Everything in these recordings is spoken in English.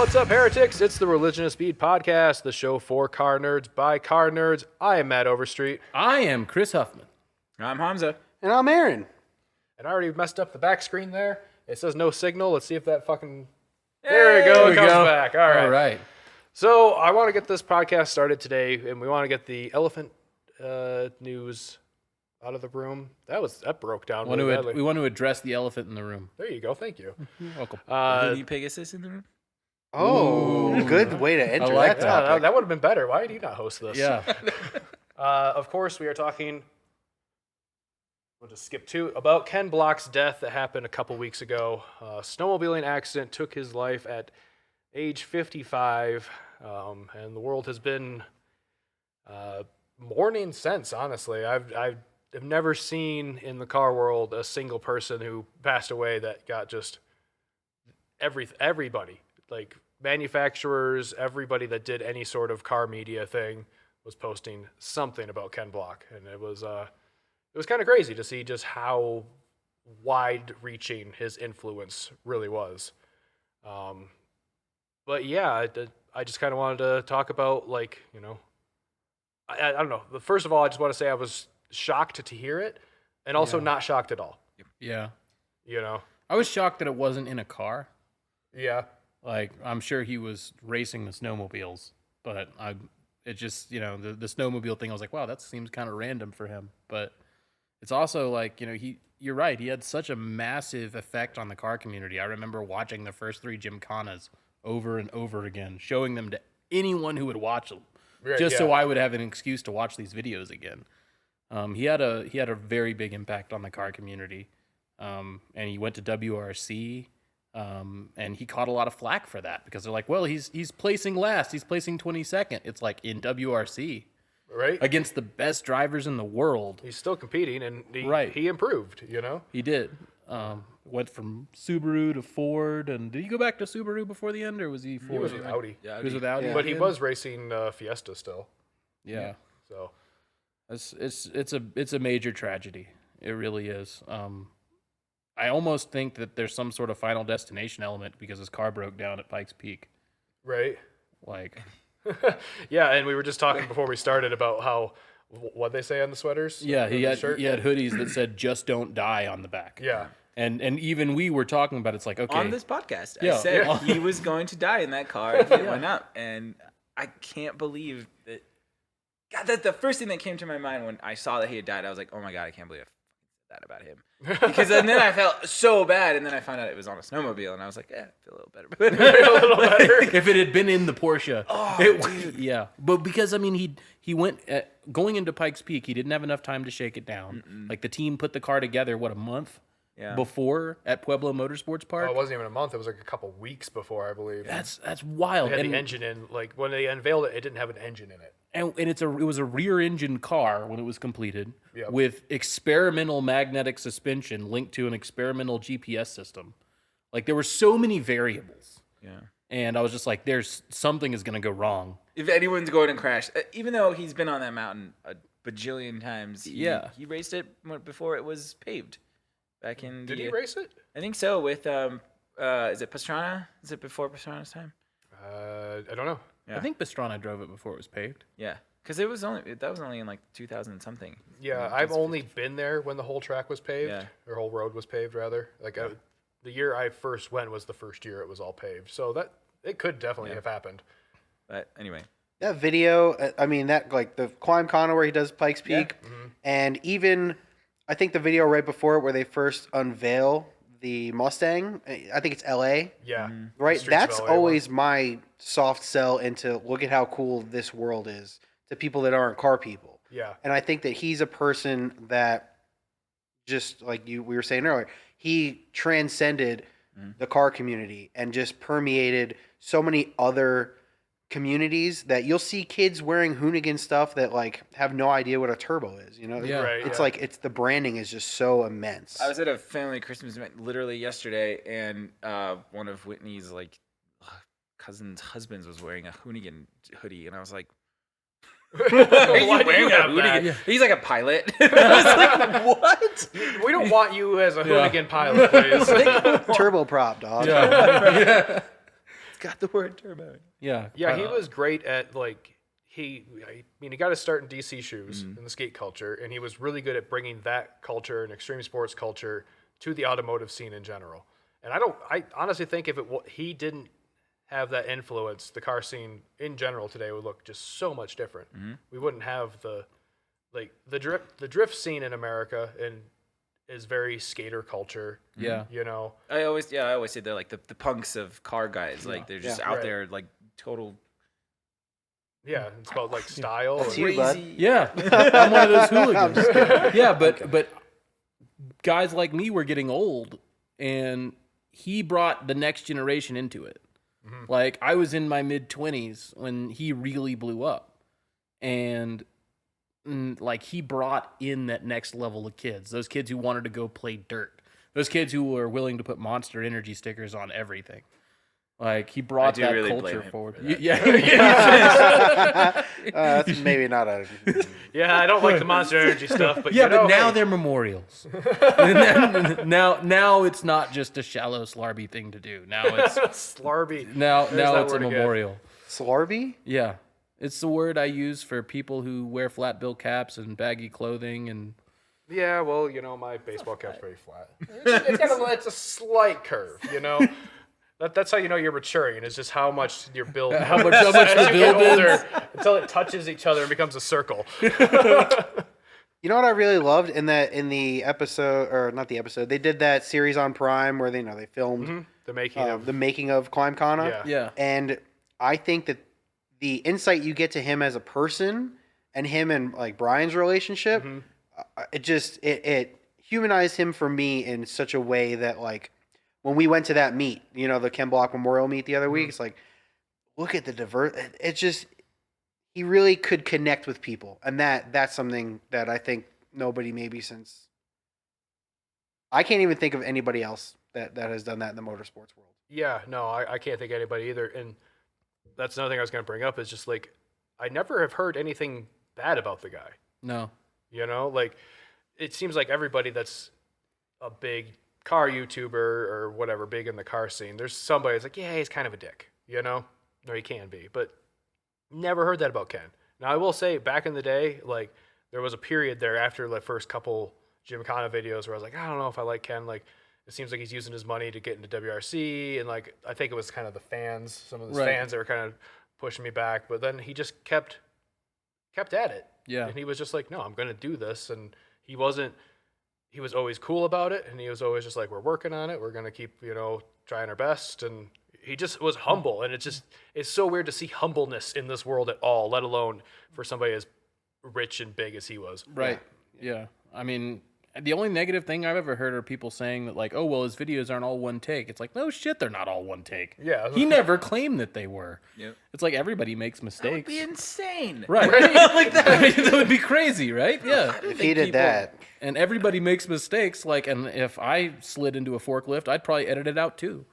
What's up, heretics? It's the Religion of Speed podcast, the show for car nerds by car nerds. I am Matt Overstreet. I am Chris Huffman. I'm Hamza. And I'm Aaron. And I already messed up the back screen there. It says no signal. Let's see if that fucking... There we go. It comes back. All right. So I want to get this podcast started today, and we want to get the elephant news out of the room. That broke down really badly. We want to address the elephant in the room. There you go. Thank you. You're welcome. Hoodie Pegasus in the room? Oh, good way to enter that topic. Yeah, that would have been better. Why did you not host this? Yeah. Of course, we are talking... We'll just skip to about Ken Block's death that happened a couple weeks ago. Snowmobiling accident took his life at age 55, and the world has been mourning since. Honestly, I've never seen in the car world a single person who passed away that got just everybody, like manufacturers, everybody that did any sort of car media thing was posting something about Ken Block, and it was kind of crazy to see just how wide-reaching his influence really was. But yeah, I just kind of wanted to talk about, like, you know, I don't know. First of all, I just want to say I was shocked to hear it, and also not shocked at all. Yeah. You know? I was shocked that it wasn't in a car. Yeah. Like, I'm sure he was racing the snowmobiles, but it just, you know, the snowmobile thing, I was like, wow, that seems kind of random for him. But it's also like, you know, you're right. He had such a massive effect on the car community. I remember watching the first 3 Gymkhanas over and over again, showing them to anyone who would watch them, so I would have an excuse to watch these videos again. He had a very big impact on the car community, and he went to WRC, and he caught a lot of flack for that because they're like, well, he's placing last, he's placing 22nd. It's like in WRC. Right? Against the best drivers in the world. He's still competing, and he improved, you know? He did. Went from Subaru to Ford, and did he go back to Subaru before the end, or was he Ford? He was with Audi. Yeah, he was with Audi. Yeah. But he was racing Fiesta still. Yeah. So it's a major tragedy. It really is. I almost think that there's some sort of Final Destination element because his car broke down at Pikes Peak. Right. Like... Yeah, and we were just talking before we started about how what they say on the sweaters. Yeah, he had hoodies that said "Just Don't Die" on the back. Yeah, and even we were talking about it's like, okay, on this podcast, I said he was going to die in that car if it went up, and I can't believe that. God, that the first thing that came to my mind when I saw that he had died, I was like, oh my God, I can't believe I said that about him. Because and then I felt so bad, and then I found out it was on a snowmobile, and I was like, I feel a little better. a little better. If it had been in the Porsche. Dude. Yeah. But because, I mean, he went, going into Pikes Peak, he didn't have enough time to shake it down. Mm-mm. Like, the team put the car together, a month before at Pueblo Motorsports Park? Oh, it wasn't even a month. It was like a couple weeks before, I believe. That's wild. They had the engine in. Like, when they unveiled it, it didn't have an engine in it. And it was a rear-engine car when it was completed with experimental magnetic suspension linked to an experimental GPS system. Like, there were so many variables. Yeah. And I was just like, there's something is going to go wrong. If anyone's going to crash, even though he's been on that mountain a bajillion times, he raced it before it was paved. Back in Did he race it? I think so. With is it Pastrana? Is it before Pastrana's time? I don't know. Yeah. I think Pastrana drove it before it was paved. Yeah, because that was only in like 2000 something. Yeah, I've only been there when the whole track was paved, or whole road was paved rather. Like the year I first went was the first year it was all paved, so that it could definitely have happened. But anyway, that video, I mean, that like the Climb Connor where he does Pikes Peak, and even I think the video right before it where they first unveil the Mustang, I think it's LA. Yeah. Right? That's always my soft sell into look at how cool this world is to people that aren't car people. Yeah. And I think that he's a person that just like we were saying earlier, he transcended the car community and just permeated so many other communities that you'll see kids wearing Hoonigan stuff that like have no idea what a turbo is, you know? Yeah. Right, it's like the branding is just so immense. I was at a family Christmas event literally yesterday, and one of Whitney's like cousin's husbands was wearing a Hoonigan hoodie, and I was like, Why do you have that? Yeah. He's like a pilot. I was like, what? We don't want you as a hoonigan pilot, please. Turbo prop, dog. Yeah. got the word turbo. Yeah. Yeah, he was great at he got his start in DC shoes in the skate culture, and he was really good at bringing that culture and extreme sports culture to the automotive scene in general. And I honestly think if he didn't have that influence, the car scene in general today would look just so much different. We wouldn't have the drift scene in America and is very skater culture. Yeah. You know. I always say they're like the punks of car guys. Like they're just out there like total. Yeah, it's about like style. That's and, you, bud. Yeah. I'm one of those hooligans. Yeah, but guys like me were getting old, and he brought the next generation into it. Like, I was in my mid-20s when he really blew up. And, like, he brought in that next level of kids. Those kids who wanted to go play dirt. Those kids who were willing to put Monster Energy stickers on everything. Like, he brought that really culture blame forward. him for Yeah. That's maybe not a. yeah, I don't like the Monster Energy stuff, but Yeah, but now hey, they're memorials. now it's not just a shallow slarby thing to do. Now it's Slarby. now that it's a word again. memorial. Slarby? Yeah, it's the word I use for people who wear flat bill caps and baggy clothing and. Yeah, well, my baseball cap's very flat. It's a slight curve, That's how you know you're maturing. It's just how much your build. How much the build is? Until it touches each other and becomes a circle. You know what I really loved in the episode, or not the episode? They did that series on Prime where they filmed The making of. the making of Climb Kana. Yeah. Yeah. And I think that the insight you get to him as a person and him and like Brian's relationship, it humanized him for me in such a way that like. When we went to that meet, the Ken Block Memorial meet the other week, it's like, look at the diverse. It's just, he really could connect with people. And that's something that I think nobody maybe since, I can't even think of anybody else that has done that in the motorsports world. Yeah, no, I can't think of anybody either. And that's another thing I was going to bring up is just like, I never have heard anything bad about the guy. No. Like, it seems like everybody that's a big car YouTuber or whatever, big in the car scene, there's somebody that's like, yeah, he's kind of a dick, or he can be, but never heard that about Ken. Now, I will say, back in the day, like, there was a period there after the first couple Gymkhana videos where I was like, I don't know if I like Ken. Like, it seems like he's using his money to get into WRC, and, like, I think it was kind of the fans, some of the fans that were kind of pushing me back, but then he just kept at it. Yeah. And he was just like, no, I'm going to do this, and he was always cool about it, and he was always just like, we're working on it. We're going to keep, trying our best. And he just was humble. And it's so weird to see humbleness in this world at all, let alone for somebody as rich and big as he was. Right. Yeah. I mean, the only negative thing I've ever heard are people saying that, like, oh, well, his videos aren't all one take. It's like, no shit, they're not all one take. Yeah. He never claimed that they were. Yep. It's like everybody makes mistakes. That would be insane. Right. Like that. I mean, that would be crazy, right? Yeah. If he did that. And everybody makes mistakes. Like, and if I slid into a forklift, I'd probably edit it out too.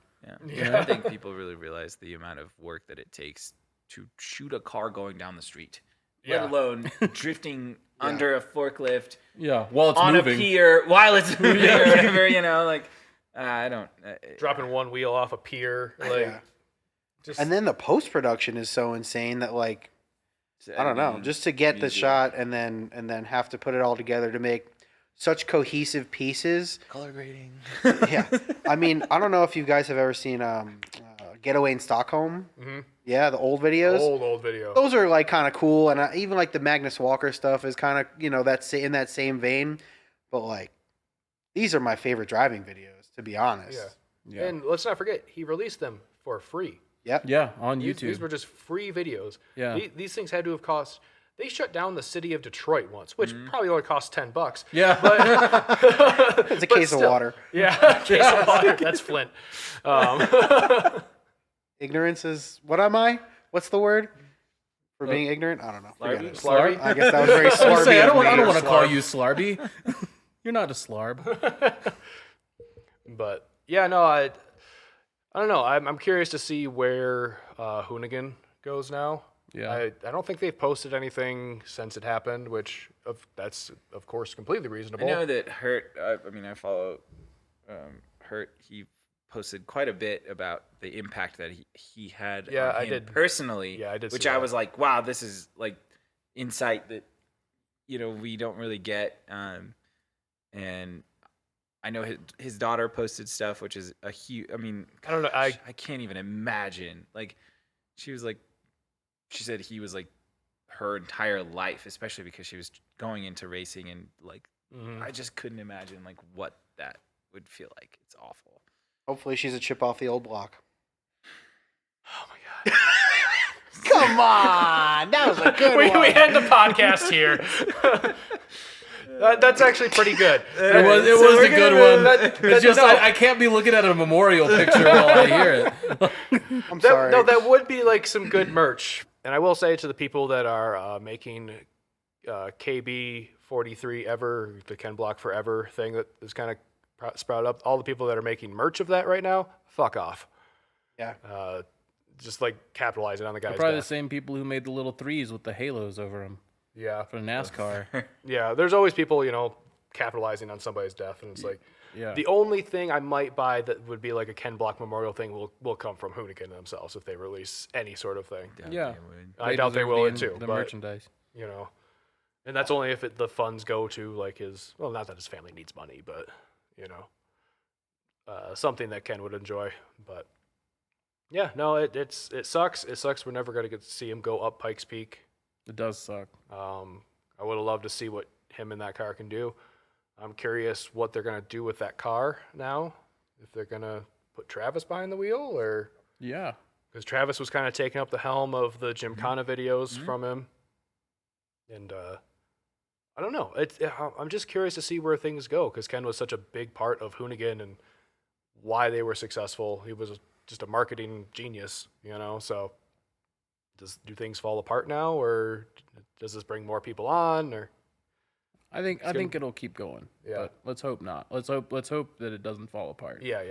Yeah. I don't think people really realize the amount of work that it takes to shoot a car going down the street, let alone drifting under a forklift. Yeah, while it's on moving. A pier while it's moving or whatever, like I don't dropping one wheel off a pier, like and then the post production is so insane that like I don't know, just to get the shot and then have to put it all together to make such cohesive pieces. Color grading. Yeah, I mean, I don't know if you guys have ever seen Getaway in Stockholm. Mm-hmm. Yeah, the old videos. Old video. Those are like kind of cool, and even like the Magnus Walker stuff is kind of that's in that same vein. But like, these are my favorite driving videos, to be honest. Yeah. And let's not forget, he released them for free. Yep. Yeah, on YouTube. These were just free videos. Yeah. These things had to have cost. They shut down the city of Detroit once, which probably only cost $10. Yeah. But it's a case of water. Yeah, a case of water. That's Flint. Ignorance is what am I? What's the word for being ignorant? I don't know. Slarby? I guess that was very slarby. I don't want to call you slarby. You're not a slarb. But yeah, no, I don't know. I'm curious to see where Hoonigan goes now. Yeah. I don't think they've posted anything since it happened, which that's of course completely reasonable. I know that Hurt. I follow Hurt. He posted quite a bit about the impact that he had Yeah, on I him did. personally. Yeah, I did. Which see I that. was like, wow, this is like insight that we don't really get. And I know his daughter posted stuff, which is a huge. I mean, I don't know. I can't even imagine. Like, she said he was like her entire life, especially because she was going into racing, and like I just couldn't imagine like what that would feel like. It's awful. Hopefully, she's a chip off the old block. Oh my god! Come on, that was a good one. We end the podcast here. That's actually pretty good. It was a good one. It's just I can't be looking at a memorial picture while I hear it. I'm sorry. No, that would be like some good merch. And I will say to the people that are making KB43 Ever, the Ken Block Forever thing that is kind of sprouted up, all the people that are making merch of that right now, fuck off. Yeah. Just like capitalizing on the guy's They're probably death. the same people who made the little threes with the halos over them Yeah. for NASCAR. Yeah, there's always people, capitalizing on somebody's death, and it's like, Yeah. the only thing I might buy that would be like a Ken Block memorial thing will come from Hoonigan themselves if they release any sort of thing. Yeah. I doubt they deserve will the too, the but, merchandise. And that's only if the funds go to like not that his family needs money, but something that Ken would enjoy. But yeah, no, it sucks. It sucks. We're never gonna get to see him go up Pikes Peak. It does suck. I would have loved to see what him and that car can do. I'm curious what they're gonna do with that car now. If they're gonna put Travis behind the wheel, or Yeah. because Travis was kind of taking up the helm of the Gymkhana videos from him, and I don't know. I'm just curious to see where things go because Ken was such a big part of Hoonigan and why they were successful. He was just a marketing genius, So, do things fall apart now, or does this bring more people on, or? I think it'll keep going. Yeah. But let's hope not. Let's hope that it doesn't fall apart. Yeah.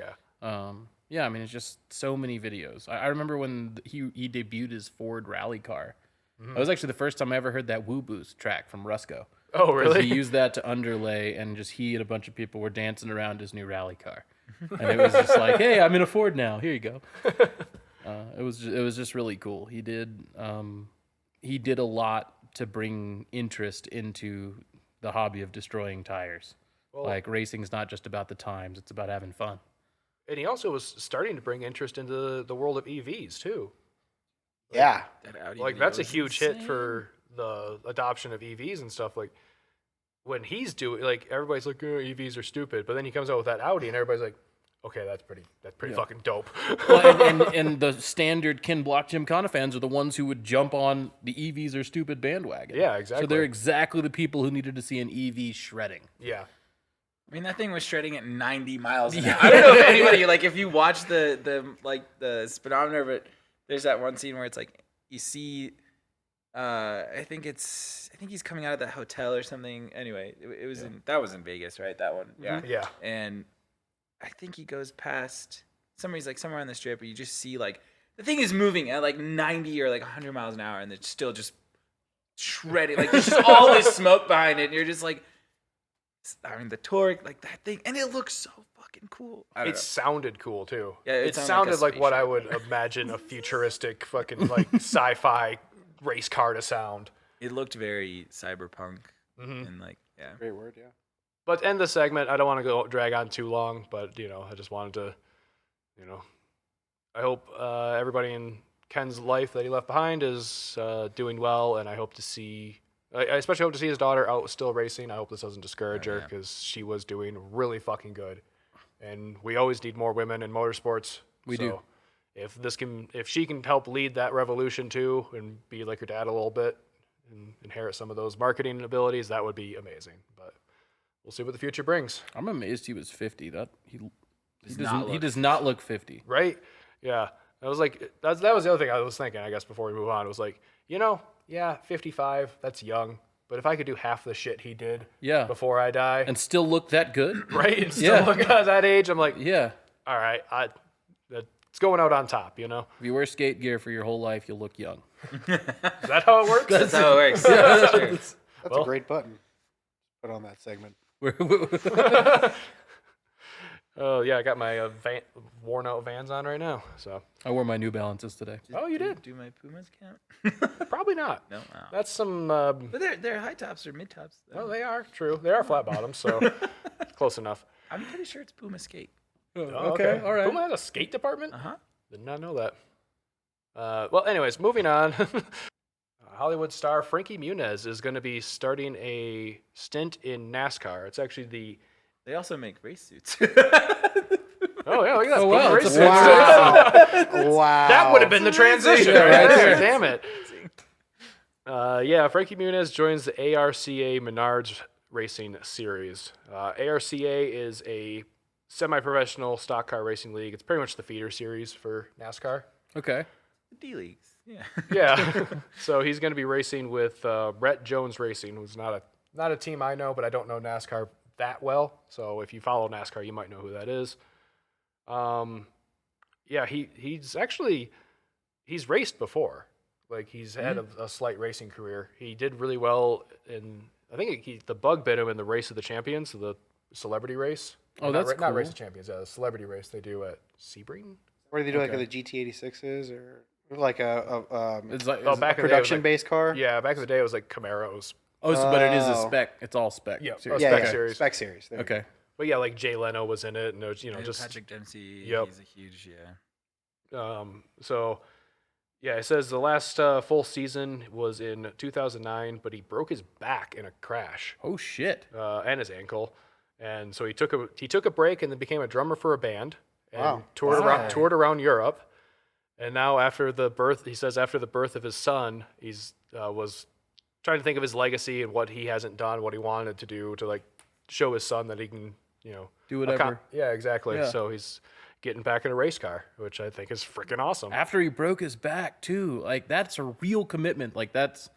Yeah, I mean, it's just so many videos. I remember when he debuted his Ford rally car. That was actually the first time I ever heard that Woo Boost track from Rusco. Oh, 'Cause really? He used that to underlay, and just he and a bunch of people were dancing around his new rally car. And it was just like, hey, I'm in a Ford now. Here you go. It was just really cool. He did a lot to bring interest into the hobby of destroying tires. Well, Like, racing's not just about the times; it's about having fun. And he also was starting to bring interest into the world of EVs too. Yeah. That Audi Like video that's a is huge hit insane. for the adoption of EVs and stuff. Like when he's doing, like everybody's like, oh, EVs are stupid, but then he comes out with that Audi, and everybody's like, okay, that's pretty fucking dope. Well, and the standard Ken Block Gymkhana fans are the ones who would jump on the EVs are stupid bandwagon. Yeah, exactly. So they're exactly the people who neted to see an EV shredding. Yeah. I mean, that thing was shredding at 90 miles an hour. I don't know if anybody, like, if you watch the speedometer, but there's that one scene where it's like, you see, I think he's coming out of that hotel or something. Anyway, it was that was in Vegas, right? That one. Yeah. Yeah. And I think he goes past, somebody's like somewhere on the strip, but you just see like, the thing is moving at like 90 or like 100 miles an hour, and it's still just shredding. Like, there's just all this smoke behind it, and you're just like, I mean, the torque, like that thing, and it looks so fucking cool. It sounded cool too. Yeah, it sounded like what I would imagine a futuristic fucking like sci-fi race car to sound. It looked very cyberpunk and like, yeah. Great word, yeah. But to end the segment, I don't want to drag on too long, but I just wanted to, I hope everybody in Ken's life that he left behind is doing well, and I especially hope to see his daughter out still racing. I hope this doesn't discourage her because she was doing really fucking good, and we always need more women in motorsports. We do. If she can help lead that revolution too, and be like her dad a little bit, and inherit some of those marketing abilities, that would be amazing. But we'll see what the future brings. I'm amazed he was 50. He not does not look 50. Right? Yeah. I was like, that was the other thing I was thinking, I guess, before we move on. It was like, 55, that's young. But if I could do half the shit he did before I die. And still look that good? Right? And still look at that age, I'm like, Yeah. all right, it's going out on top, If you wear skate gear for your whole life, you'll look young. Is that how it works? That's how it works. That's true. That's a great button. Put on that segment. Oh yeah, I got my worn out Vans on right now. So I wore my New Balances today. Oh, you did? Do my Pumas count? Probably not. No. Wow. That's some. But they're high tops or mid tops. Well, they are true. They are flat bottoms, so close enough. I'm pretty sure it's Puma skate. Oh, okay, all right. Puma has a skate department. Uh-huh. Did not know that. Well, anyways, moving on. Hollywood star Frankie Muniz is going to be starting a stint in NASCAR. It's actually They also make race suits. Oh yeah, look at that. Oh, wow, Puma it's race a suit. Wow. Wow. That would have been the transition Yeah, right right there. there. Damn it. Yeah, Frankie Muniz joins the ARCA Menards Racing Series. ARCA is a semi-professional stock car racing league. It's pretty much the feeder series for NASCAR. Okay. D leagues. Yeah. Yeah. So he's going to be racing with Brett Jones Racing, who's not a team I know, but I don't know NASCAR that well. So if you follow NASCAR, you might know who that is. Yeah, he's raced before. Like he's had a slight racing career. He did really well in. I think the bug bit him in the Race of the Champions, the celebrity race. Oh, that's not cool. Race of Champions. The celebrity race they do at Sebring. What do they do, Okay. like the GT86s or like a It's like, Oh, back in the day, it was production-based car? Yeah, back in the day it was like Camaros. but it is a Oh. spec. It's all spec. Yeah, series. oh, Yeah, spec yeah, series. Spec series. There you go. Okay. But yeah, like Jay Leno was in it, and it was, just Patrick Dempsey. Yep. He's a huge So, yeah, it says the last full season was in 2009, but he broke his back in a crash Oh shit. and his ankle, and so he took a break and then became a drummer for a band and Wow. toured around Europe, and now after the birth of his son, he's was trying to think of his legacy and what he hasn't done, what he wanted to do to like show his son that he can Do whatever. yeah, exactly. Yeah. So he's getting back in a race car, which I think is freaking awesome. After he broke his back too. Like that's a real commitment. Like that's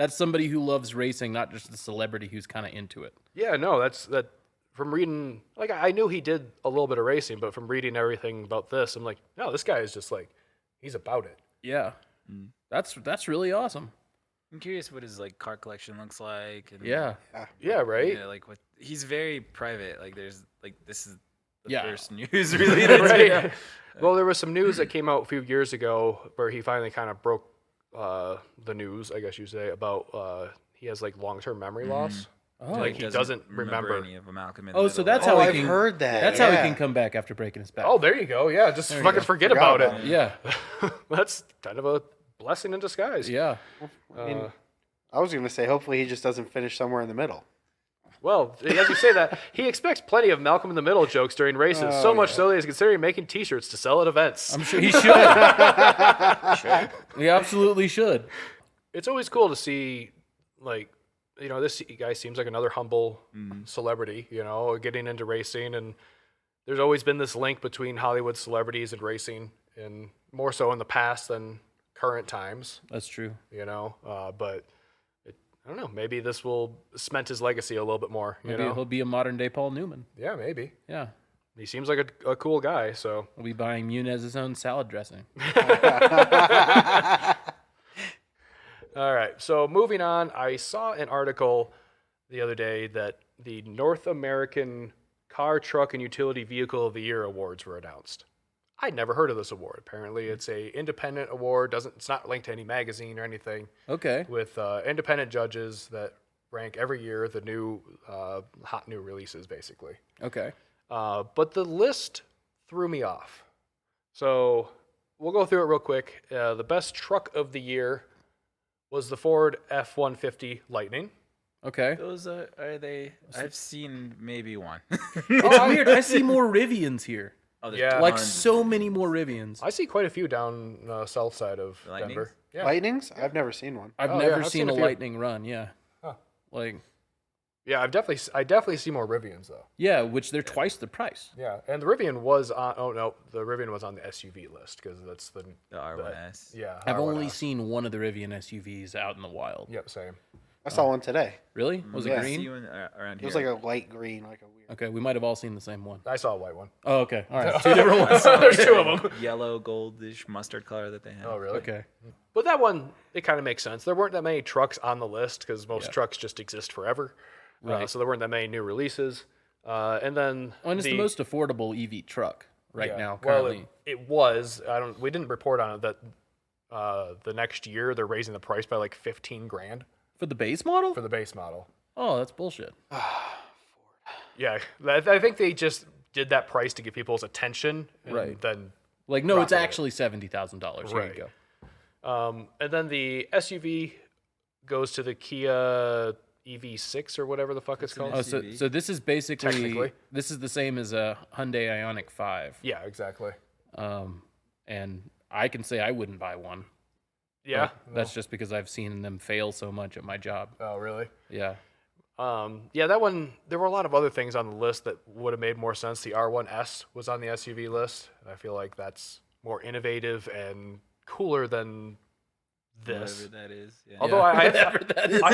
somebody who loves racing, not just the celebrity who's kind of into it. Yeah, no, that from reading, like I knew he did a little bit of racing, but from reading everything about this, I'm like, no, this guy is just like, he's about it. Yeah. That's really awesome. I'm curious what his like car collection looks like. And, Yeah. Yeah, right. Yeah, like what he's very private. Like there's like this is the Yeah. first news really. That's Right. Well, there was some news that came out a few years ago where he finally kind of broke the news, I guess you say, about he has like long-term memory loss. Oh. Like he doesn't remember. any of Malcolm in the Oh, so Middle. that's how Oh, he I've can, heard that. That's how he yeah. can come back after breaking his back. Oh, there you go. Yeah, just There you fucking go. forget Forgot about it. Yeah. That's kind of a blessing in disguise. Yeah. I mean, I was going to say, hopefully he just doesn't finish somewhere in the middle. Well, as you say that, he expects plenty of Malcolm in the Middle jokes during races, so much so that he's considering making T-shirts to sell at events. I'm sure he should. He absolutely should. It's always cool to see, like, this guy seems like another humble celebrity, getting into racing, and there's always been this link between Hollywood celebrities and racing, and more so in the past than current times, That's true. but I don't know, maybe this will cement his legacy a little bit more, Maybe he'll be a modern day Paul Newman. Yeah, maybe. Yeah. He seems like a cool guy, so. We'll be buying Munez's own salad dressing. All right, so moving on, I saw an article the other day that the North American Car, Truck, and Utility Vehicle of the Year awards were announced. I'd never heard of this award. Apparently, it's a independent award. It's not linked to any magazine or anything. Okay. With independent judges that rank every year the new hot new releases, basically. Okay. But the list threw me off. So we'll go through it real quick. The best truck of the year was the Ford F-150 Lightning. Okay. Those are they? I've seen maybe one. It's weird. I see more Rivians here. Oh, there's Yeah. Like tons. so many more Rivians. I see quite a few down south side of Lightnings? Denver. Yeah. Lightnings? I've never seen one. I've Oh, yeah, never I've seen seen a a few. Lightning run. Yeah. Huh. Like, Yeah, I definitely see more Rivians though. yeah, which they're twice the price. Yeah, and the Rivian was on. Oh no, the Rivian was on the SUV list because that's the R.o.S. Yeah, I've only R1S. seen one of the Rivian SUVs out in the wild. Yep, same. I saw one today. Really? Was Yeah. it See green? one around It here. was like a light green, like a weird. Okay, we might have all seen the same one. I saw a white one. Oh, okay. All right. Two different ones. There's two of them. yellow, goldish mustard color that they have. Oh really? Okay. But that one, it kind of makes sense. There weren't that many trucks on the list because most Yeah. trucks just exist forever. Right. So there weren't that many new releases. And then it's the most affordable EV truck now currently. Well, it was. We didn't report on it that the next year they're raising the price by like $15,000 for the base model. for the base model. Oh, that's bullshit. Yeah, I think they just did that price to get people's attention, and Right. then Like, no, it's Rocket it. actually $70,000. Here Right. you go. and then the SUV goes to the Kia EV6 or whatever the fuck it's called. Oh, so this is basically Technically. this is the same as a Hyundai Ioniq 5. Yeah, exactly. And I can say I wouldn't buy one. Yeah, That's just because I've seen them fail so much at my job. Oh, really? Yeah. Yeah, that one. There were a lot of other things on the list that would have made more sense. The R.o.S was on the SUV list, and I feel like that's more innovative and cooler than this. Whatever that is. Yeah. Although I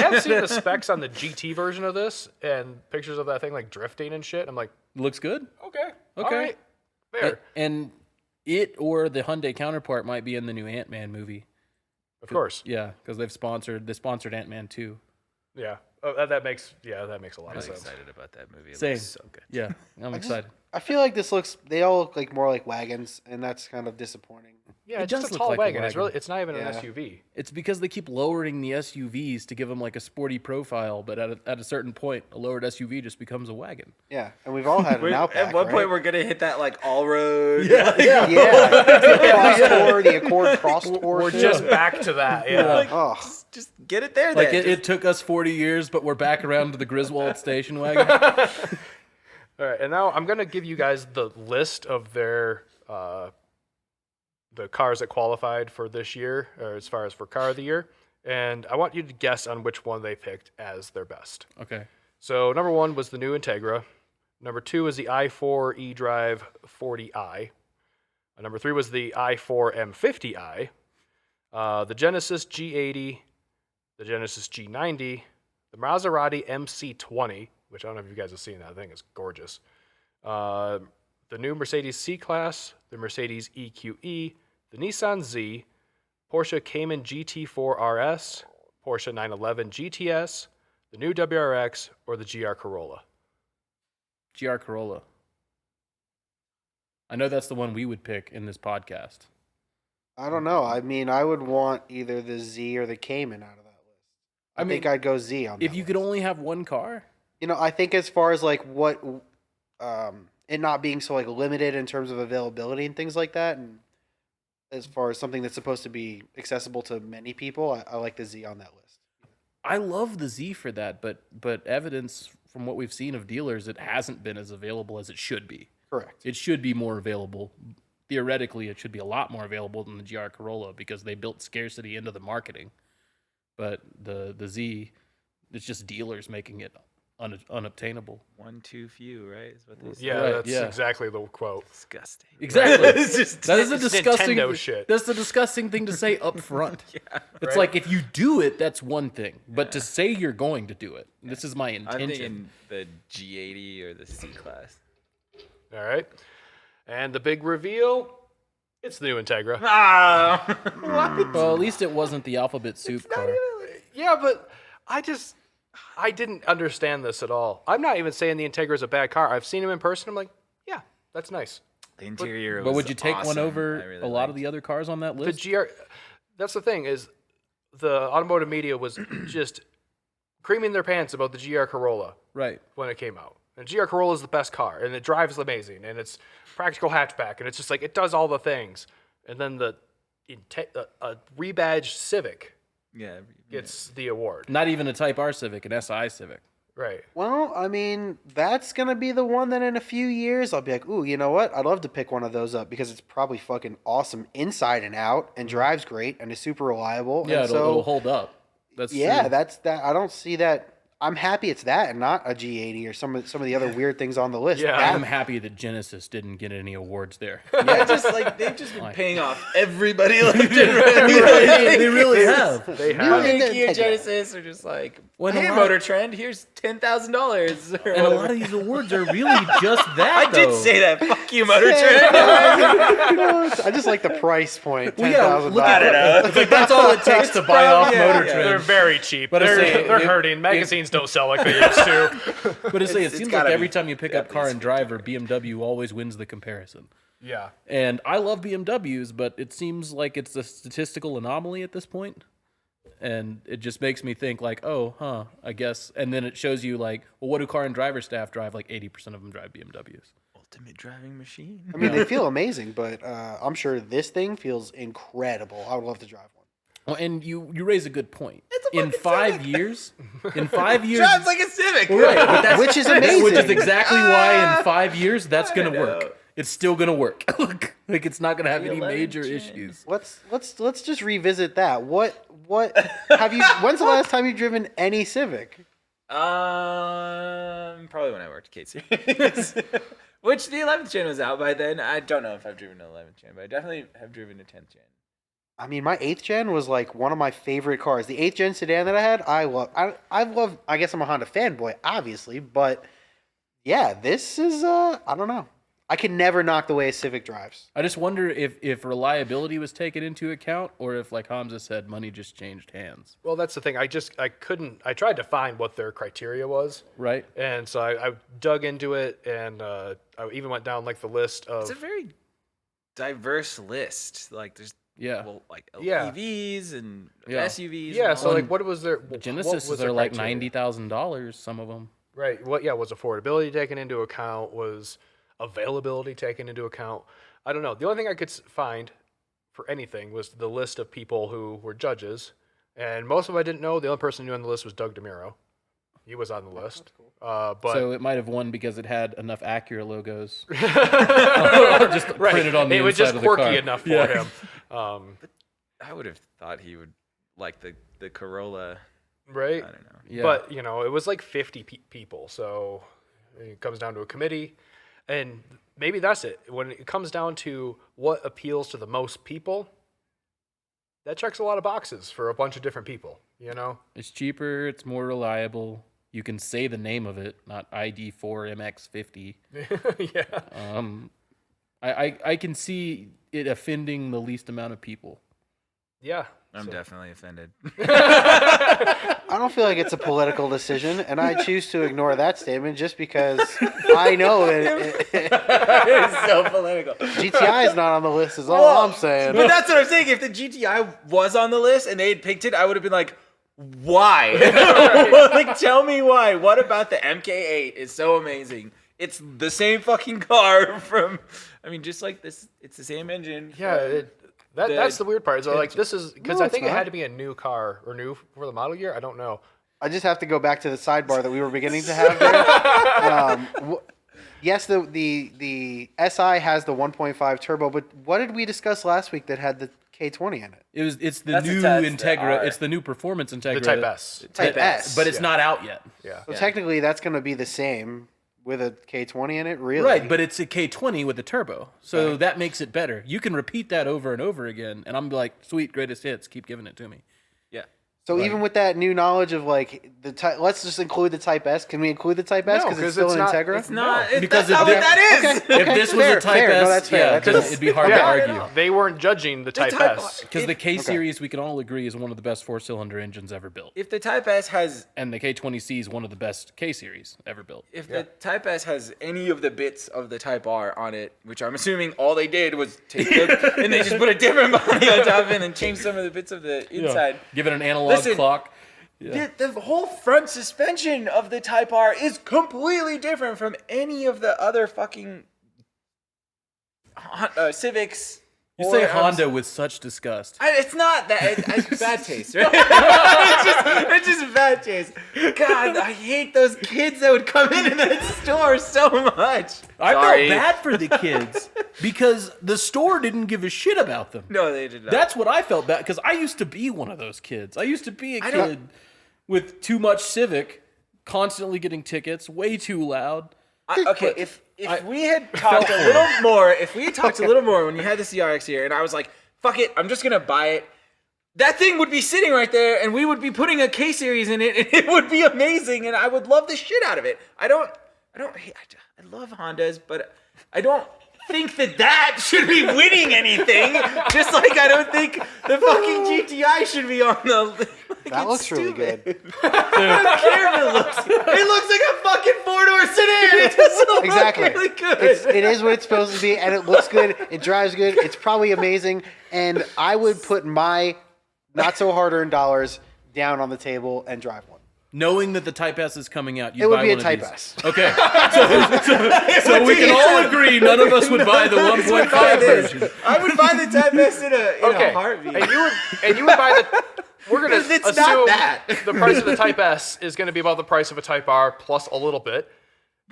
have seen the specs on the GT version of this and pictures of that thing like drifting and shit. I'm like, Looks good. okay, all Okay. right, fair. And it or the Hyundai counterpart might be in the new Ant-Man movie. Of course, Yeah, because they sponsored Ant-Man 2. yeah. Oh, that makes a lot I'm of really sense. excited about that movie. It Same. looks so good. Yeah, I'm excited. I feel like they all look like more like wagons, and that's kind of disappointing. Yeah, It it's just does a look tall like a wagon. It's wagon. not even Yeah. an SUV. It's because they keep lowering the SUVs to give them like a sporty profile, but at a certain point, a lowered SUV just becomes a wagon. Yeah, and we've all had an Outback. At one right? point, we're gonna hit that like all road. Yeah, yeah, the Cross Tour, the Accord Cross Tour. We're shit. just back to that. Yeah. Oh, Just get it there. Like then. it took us 40 years, but we're back around to the Griswold station wagon. All right, and now I'm gonna give you guys the list of their the cars that qualified for this year, or as far as for car of the year, and I want you to guess on which one they picked as their best. Okay. So number 1 was the new Integra. Number 2 is the i4 eDrive 40i. Number 3 was the i4 M50i. The Genesis G80, the Genesis G90, the Maserati MC20, which I don't know if you guys have seen that. I think it's gorgeous. The new Mercedes C-Class, the Mercedes EQE, the Nissan Z, Porsche Cayman GT4 RS, Porsche 911 GTS, the new WRX, or the GR Corolla. GR Corolla. I know that's the one we would pick in this podcast. I don't know. I mean, I would want either the Z or the Cayman out of that list. I think I'd go Z on that. If you could only have one car, I think as far as like what, it not being so like limited in terms of availability and things like that, and as far as something that's supposed to be accessible to many people, I like the Z on that list. I love the Z for that, but evidence from what we've seen of dealers, it hasn't been as available as it should be. Correct. It should be more available. Theoretically, it should be a lot more available than the GR Corolla because they built scarcity into the marketing. But the Z, it's just dealers making it unobtainable. One too few, right? Is what they say. Yeah, Right, that's yeah. exactly the quote. Disgusting. Exactly. It's just That is a It's disgusting Nintendo shit. That's a disgusting thing to say up front. It's right? like if you do it, that's one thing. But to say you're going to do it, this is my I'm intention. thinking the G80 or the C-Class. All right. And the big reveal, it's the new Integra. Ah, what? Well, at least it wasn't the alphabet soup car. Yeah, but I didn't understand this at all. I'm not even saying the Integra is a bad car. I've seen him in person. I'm like, yeah, that's nice. The interior. But was would you take one awesome. I over really a lot of liked the other cars on that The list? GR, that's the thing is, the automotive media was just creaming their pants about the GR Corolla Right. when it came out. And GR Corolla is the best car, and it drives amazing, and it's practical hatchback, and it's just like it does all the things. And then a rebadged Civic Yeah. gets the award. Not even a Type R Civic, an SI Civic. Right. Well, I mean, that's going to be the one that in a few years I'll be like, ooh, you know what? I'd love to pick one of those up because it's probably fucking awesome inside and out and drives great and is super reliable. Yeah, and it'll hold up. That's yeah, true. that's that. I don't see that. I'm happy it's that and not a G80 or some of the other weird things on the list. Yeah. I'm happy that Genesis didn't get any awards there. Yeah, just like they've just been paying off everybody left and right. They really have. They New have. Integra. Kia Genesis are just like, When hey, a lot- Motor Trend, here's $10,000. And a lot of these awards are really just that. I did though. say that. Fuck you, Motor Trend. I just like the price point. Well, yeah, $10,000. look at it. It's like that's all it takes to buy off Yeah, Motor yeah. Trend. They're very cheap. But I'm They're saying, hurting. Magazines things don't sell like they used to. But it seems like gotta every be time you pick up Car and Driver, BMW always wins the comparison. Yeah. And I love BMWs, but it seems like it's a statistical anomaly at this point. And it just makes me think like, oh, I guess. And then it shows you like, well, what do Car and Driver staff drive? Like 80% of them drive BMWs. Ultimate driving machine. I mean, they feel amazing, but I'm sure this thing feels incredible. I would love to drive one. Well, and you raise a good point. In 5 years, drives like a Civic. right? But that's, Which is amazing. Which is exactly why in 5 years that's gonna work. It's still gonna work. Like it's not gonna have any major issues. Let's just revisit that. What have you? When's the last time you've driven any Civic? Probably when I worked at K-Series. Which the 11th gen was out by then. I don't know if I've driven an 11th gen, but I definitely have driven a 10th gen. I mean, my 8th gen was like one of my favorite cars. The 8th gen sedan that I had, I love. I guess I'm a Honda fanboy, obviously, but yeah, this is I don't know. I can never knock the way a Civic drives. I just wonder if reliability was taken into account, or if, like Hamza said, money just changed hands. Well, that's the thing. I tried to find what their criteria was. Right. And so I dug into it, and I even went down like the list of. It's a very diverse list. Like there's like EVs and SUVs. Yeah. And So like, what was their Genesis are like $90,000. Some of them. Right. What? Yeah. Was affordability taken into account? Was availability taken into account? I don't know. The only thing I could find for anything was the list of people who were judges, and most of them I didn't know. The only person who knew on the list was Doug DeMuro. He was on the list. Cool. But so it might have won because it had enough Acura logos. Just printed on the inside of the car. It was just quirky enough for him. But I would have thought he would like the Corolla. Right? I don't know. Yeah. But, it was like 50 people, so it comes down to a committee. And maybe that's it. When it comes down to what appeals to the most people, that checks a lot of boxes for a bunch of different people, It's cheaper, it's more reliable. You can say the name of it, not ID4 MX50. Yeah. I can see it offending the least amount of people. Yeah. I'm definitely offended. I don't feel like it's a political decision, and I choose to ignore that statement just because I know it's so political. GTI is not on the list is all I'm saying. But that's what I'm saying. If the GTI was on the list and they had picked it, I would have been like, why? Like, tell me why. What about the MK8 is so amazing? It's the same fucking car just like this. It's the same engine. Yeah, that's the weird part. So like this is because No, I think it's it not. had to be a new car or new for the model year. I don't know. I just have to go back to the sidebar that we were beginning to have there. Yes, the SI has the 1.5 turbo, but what did we discuss last week that had the K20 in it? It's the That's new the Integra. R. It's the new performance Integra. The Type S. Type S. But it's not out yet. Yeah. So technically, that's going to be the same with a K20 in it, really. Right, but it's a K20 with a turbo. So that makes it better. You can repeat that over and over again, and I'm like, sweet, greatest hits. Keep giving it to me. Yeah. So even with that new knowledge of like let's just include the Type S. Can we include the Type S No, because 'cause it's still it's an not- Integra? It's not. Because That's not what that is. Okay. If this was fair, a Type fair. S, No, that's fair. That's because fair. it'd be hard to Yeah, argue. they weren't judging the Type Type S. Because the K series, we can all agree, is one of the best 4-cylinder engines ever built, If the Type S has and the K20C is one of the best K series ever built. If the Type S has any of the bits of the Type R on it, which I'm assuming all they did was take them and they just put a different body on top of it and change some of the bits of the inside. Give it an analog Listen, clock. The whole front suspension of the Type R is completely different from any of the other fucking Civics. You say Honda with such disgust. It's not that. It's bad taste, right? it's just bad taste. God, I hate those kids that would come into that store so much. I Sorry. felt bad for the kids because the store didn't give a shit about them. No, they did not. That's what I felt bad because I used to be one of those kids. I used to be a kid with too much Civic, constantly getting tickets, way too loud. Okay, if we had talked a little more, a little more when you had the CRX here, and I was like, fuck it, I'm just gonna buy it. That thing would be sitting right there, and we would be putting a K series in it, and it would be amazing, and I would love the shit out of it. I love Hondas, but I don't think that should be winning anything. Just like I don't think the fucking GTI should be on the. Like, That looks really good. I don't care if it looks. It looks like a fucking 4-door sedan. It doesn't Exactly. look really good. It is what it's supposed to be, and it looks good. It drives good. It's probably amazing, and I would put my not so hard-earned dollars down on the table and drive one. Knowing that the Type S is coming out, you It would buy be a one Type of these. S. Okay, so we can all agree none of us would buy the 1.5 version. I would buy the Type S in a heartbeat. And you would buy the. We're gonna It's assume not that. the price of the Type S is going to be about the price of a Type R plus a little bit,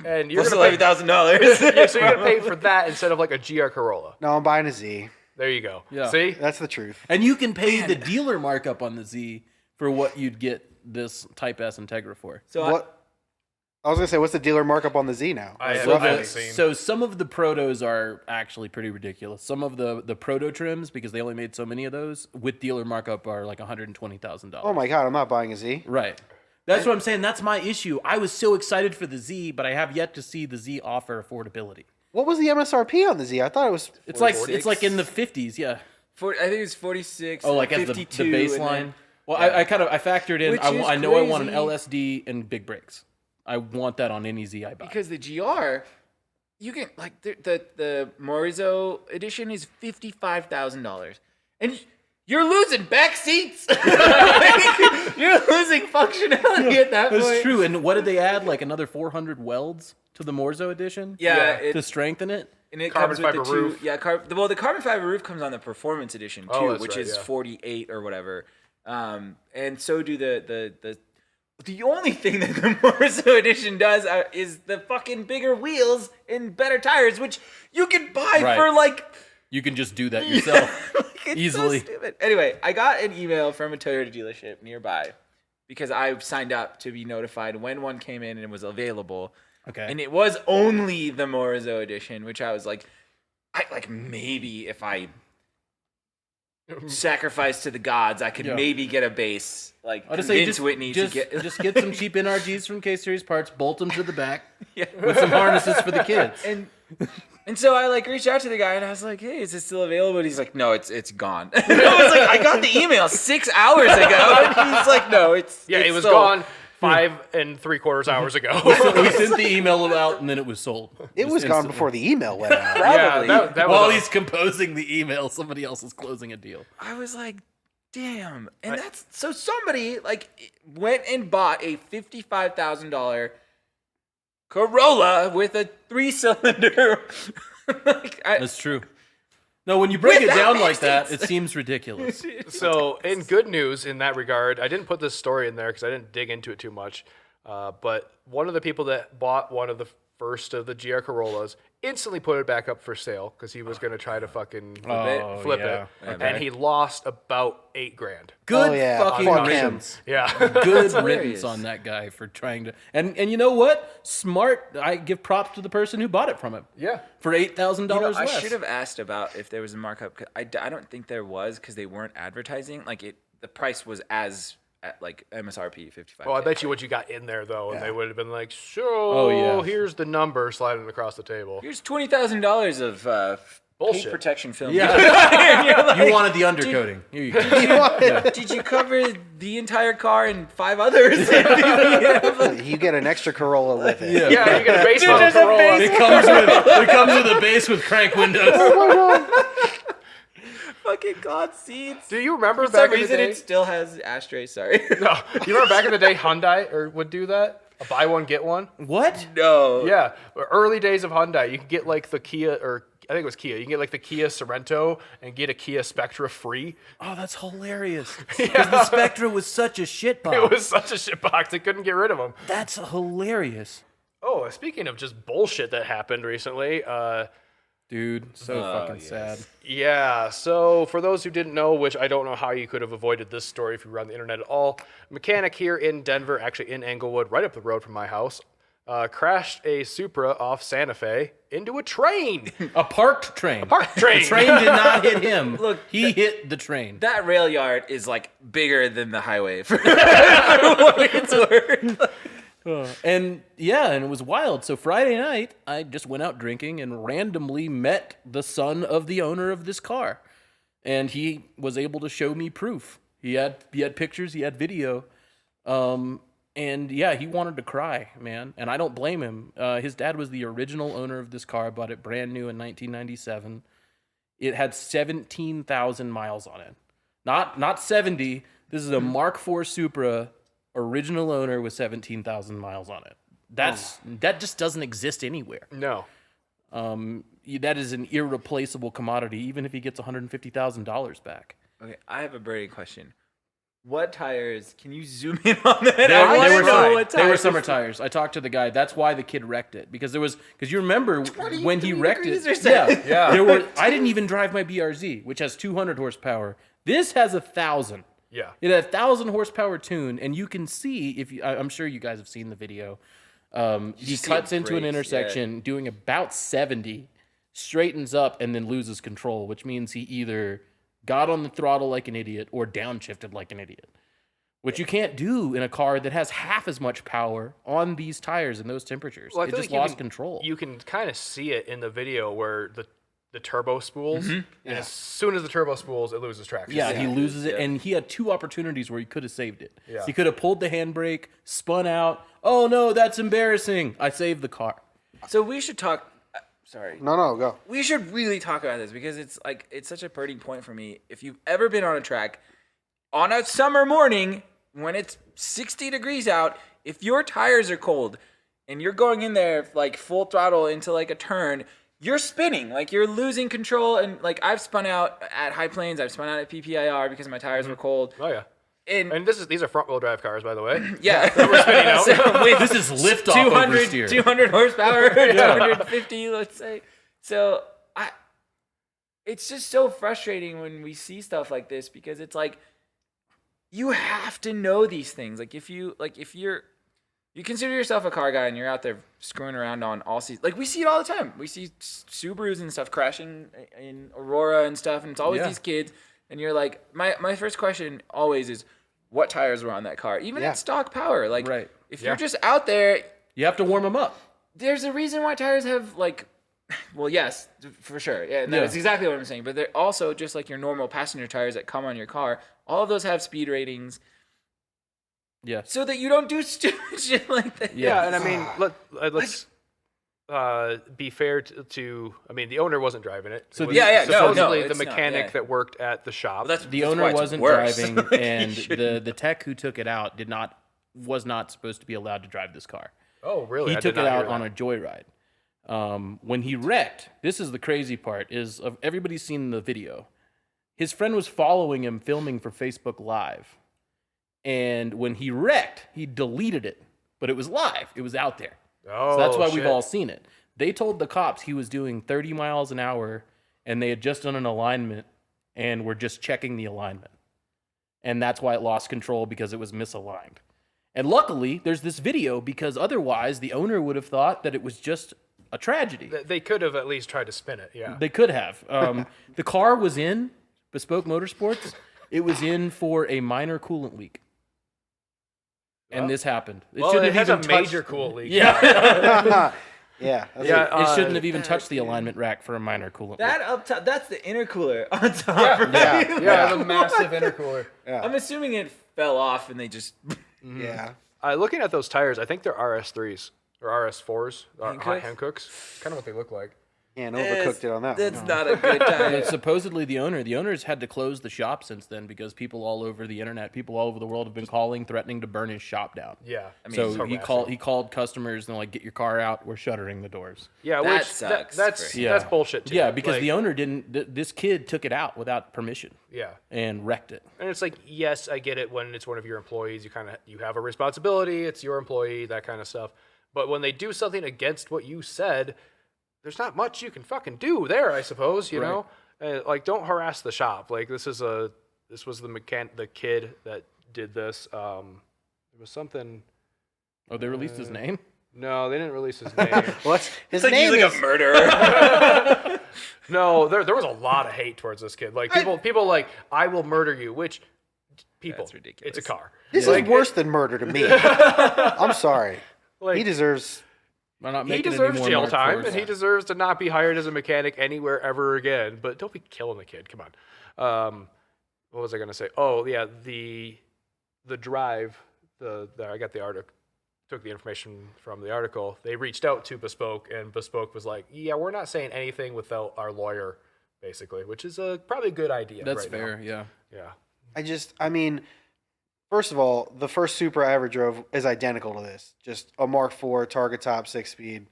and you're Plus going to pay. $11,000. Yeah, so you're going to pay for that instead of like a GR Corolla. No, I'm buying a Z. There you go. Yeah. See? That's the truth. And you can pay the dealer markup on the Z for what you'd get this Type S Integra for. So What? I was gonna say, what's the dealer markup on the Z now? I Like, have- roughly. I have seen. So some of the protos are actually pretty ridiculous. Some of the proto trims, because they only made so many of those, with dealer markup are like $120,000. Oh my god, I'm not buying a Z. Right. That's what I'm saying. That's my issue. I was so excited for the Z, but I have yet to see the Z offer affordability. What was the MSRP on the Z? I thought it was. It's like 46? it's like in the 50s, yeah. I think it was 46. Oh, like as the 52, baseline. Well, yeah. I factored in. Which I is know I want an crazy. LSD and big brakes. I want that on any Z I buy. Because the GR, you can like the Morizo edition is $55,000, and you're losing back seats. You're losing functionality at that point. That's true. And what did they add? Like another 400 welds to the Morzo edition? Yeah, To strengthen it? and it Carbon comes with fiber the two, roof. Yeah, the carbon fiber roof comes on the performance edition too, Oh, that's which right, is yeah. 48 or whatever. And so do the only thing that the Morzo edition does is the fucking bigger wheels and better tires, which you can buy Right. for like You can just do that yourself. Like, it's Easily. So stupid. Anyway, I got an email from a Toyota dealership nearby because I signed up to be notified when one came in and was available. Okay. And it was only the Morizo edition, which I was like, maybe if I sacrifice to the gods, I could Yeah. maybe get a base. Like I'll just say, convince Whitney just to get. just get some cheap NRGs from K Series parts, bolt them to the back Yeah. with some harnesses for the kids. And so I reached out to the guy and I was like, "Hey, is this still available?" And he's like, "No, it's gone." And I was like, "I got the email 6 hours ago." And he's like, "No, it was sold." gone 5 3/4 hours ago. So we sent the email out and then it was sold. It Just was gone instantly. before the email went out. yeah, Probably. that While was he's composing the email, somebody else is closing a deal. I was like, "Damn!" And that's so somebody went and bought a $55,000 Corolla with a 3-cylinder. That's true. No, when you break it Without down like that, accents. it seems ridiculous. So, in good news in that regard, I didn't put this story in there because I didn't dig into it too much. But one of the people that bought one of the first of the GR Corollas instantly put it back up for sale because he was going to try to fucking flip yeah. it. And he lost about $8,000. Good Oh, yeah. fucking Fuck him. riddance. Yeah. Good hilarious. riddance on that guy for trying to. And you know what? Smart. I give props to the person who bought it from him. Yeah. For $8,000 I less. should have asked about if there was a markup. 'Cause I don't think there was because they weren't advertising. The price was at MSRP 55. Well, I bet you what you got in there, though, and they would have been like, so Oh, yeah. here's the number sliding across the table. Here's $20,000 of Bullshit. paint protection film. Yeah. And you're like, You wanted the undercoating. Here you go. Did you cover the entire car and 5 others? Yeah. You get an extra Corolla with it. Yeah, you get a base Dude, model there's a Corolla. base- It comes with a base with crank windows. Fucking God seats. Do you remember For back some in the reason, day? it still has ashtrays. Sorry. No, you remember back in the day Hyundai would do that? A buy one, get one? What? No. Yeah. Early days of Hyundai, you could get like the Kia, or I think it was Kia. You can get like the Kia Sorento and get a Kia Spectra free. Oh, that's hilarious. Because the Spectra was such a shitbox. It was such a shitbox, they couldn't get rid of them. That's hilarious. Oh, speaking of just bullshit that happened recently, Dude, so fucking sad. yeah, so for those who didn't know, which I don't know how you could have avoided this story if you were on the internet at all, a mechanic here in Denver, actually in Englewood, right up the road from my house, crashed a Supra off Santa Fe into a train. A parked train. Parked train. The train did not hit him. Look, he hit the train. That rail yard is bigger than the highway for what it's worth. And it was wild. So Friday night, I just went out drinking and randomly met the son of the owner of this car. And he was able to show me proof. He had pictures, he had video. And yeah, he wanted to cry, man. And I don't blame him. His dad was the original owner of this car, bought it brand new in 1997. It had 17,000 miles on it. Not 70. This is a Mark IV Supra, original owner with 17,000 miles on it. That just doesn't exist anywhere. No. That is an irreplaceable commodity, even if he gets $150,000 back. Okay, I have a burning question. What tires? Can you zoom in on that? They were summer tires. I talked to the guy. That's why the kid wrecked it, because you remember when he wrecked it. Yeah. I didn't even drive my BRZ, which has 200 horsepower. This has 1,000. Yeah. It had 1,000 horsepower tune, and you can see I'm sure you guys have seen the video. He cuts into an intersection doing about 70, straightens up, and then loses control, which means he either got on the throttle like an idiot or downshifted like an idiot, which you can't do in a car that has half as much power on these tires in those temperatures. Well, it just lost control. You can kind of see it in the video where the turbo spools, and as soon as the turbo spools, it loses traction. Yeah, he loses it, and he had 2 opportunities where he could have saved it. Yeah. He could have pulled the handbrake, spun out. Oh no, that's embarrassing. I saved the car. So we should talk. Sorry. No, go. We should really talk about this because it's such a burning point for me. If you've ever been on a track on a summer morning when it's 60 degrees out, if your tires are cold and you're going in there like full throttle into like a turn, you're spinning, like you're losing control. And like I've spun out at high plains, I've spun out at PPIR because my tires were cold. Oh yeah. And these are front wheel drive cars, by the way. Yeah. We're spinning out. So This is lift off oversteer. 200 horsepower, 250, let's say. So it's just so frustrating when we see stuff like this because it's like you have to know these things. Like if you consider yourself a car guy and you're out there screwing around on all seasons, like we see it all the time. We see Subarus and stuff crashing in Aurora and stuff, and it's always these kids. And you're like, my first question always is, what tires were on that car? Even at stock power. Like, if you're just out there, you have to warm them up. There's a reason why tires have, like, well, yes, for sure. Yeah, and that's exactly what I'm saying. But they're also just like your normal passenger tires that come on your car. All of those have speed ratings. Yeah. So that you don't do stupid shit like that. Yeah, and I mean, let's be fair to I mean, the owner wasn't driving it. So supposedly the mechanic that worked at the shop. Well, the owner wasn't driving, and the tech who took it out was not supposed to be allowed to drive this car. Oh, really? He took it out on a joyride. When he wrecked, this is the crazy part, is everybody's seen the video. His friend was following him, filming for Facebook Live. And when he wrecked, he deleted it. But it was live. It was out there. Oh, so that's why we've all seen it. They told the cops he was doing 30 miles an hour, and they had just done an alignment, and were just checking the alignment. And that's why it lost control, because it was misaligned. And luckily, there's this video, because otherwise the owner would have thought that it was just a tragedy. They could have at least tried to spin it, yeah. They could have. The car was in Bespoke Motorsports. It was in for a minor coolant leak. And this happened. It has a major coolant leak. Yeah. It shouldn't have even touched the alignment rack for a minor coolant that leak. up top, that's the intercooler on top. The massive intercooler. Yeah. I'm assuming it fell off and they just... Yeah. Looking at those tires, I think they're RS3s or RS4s, Hancooks? Hancooks. Kind of what they look like. Yeah, overcooked it on that. That's not a good time. And supposedly the owners had to close the shop since then, because people all over the internet, people all over the world have been calling, threatening to burn his shop down. Yeah. I mean, So he called customers and they're like, get your car out, we're shuttering the doors. Yeah, That which sucks that's bullshit too. Yeah, because Like, the owner didn't. This kid took it out without permission. Yeah. And wrecked it. And it's like, yes, I get it when it's one of your employees. You have a responsibility. It's your employee, that kind of stuff. But when they do something against what you said, there's not much you can fucking do there, I suppose, you know? Like, don't harass the shop. Like, this was the kid that did this. It was something. Oh, they released his name? No, they didn't release his name. What's his It's like name? he's like a murderer. No, there was a lot of hate towards this kid. Like, people like, I will murder you, which people, That's ridiculous. it's a car. This is worse than murder to me. I'm sorry. Like he deserves. He deserves jail time, and he deserves to not be hired as a mechanic anywhere ever again. But don't be killing the kid. Come on. What was I gonna say? Oh yeah, the drive. I got the article. Took the information from the article. They reached out to Bespoke, and Bespoke was like, "Yeah, we're not saying anything without our lawyer, basically," which is probably a good idea. That's right fair. now. Yeah. I mean, first of all, the first Supra I ever drove is identical to this. Just a Mark IV target top 6-speed.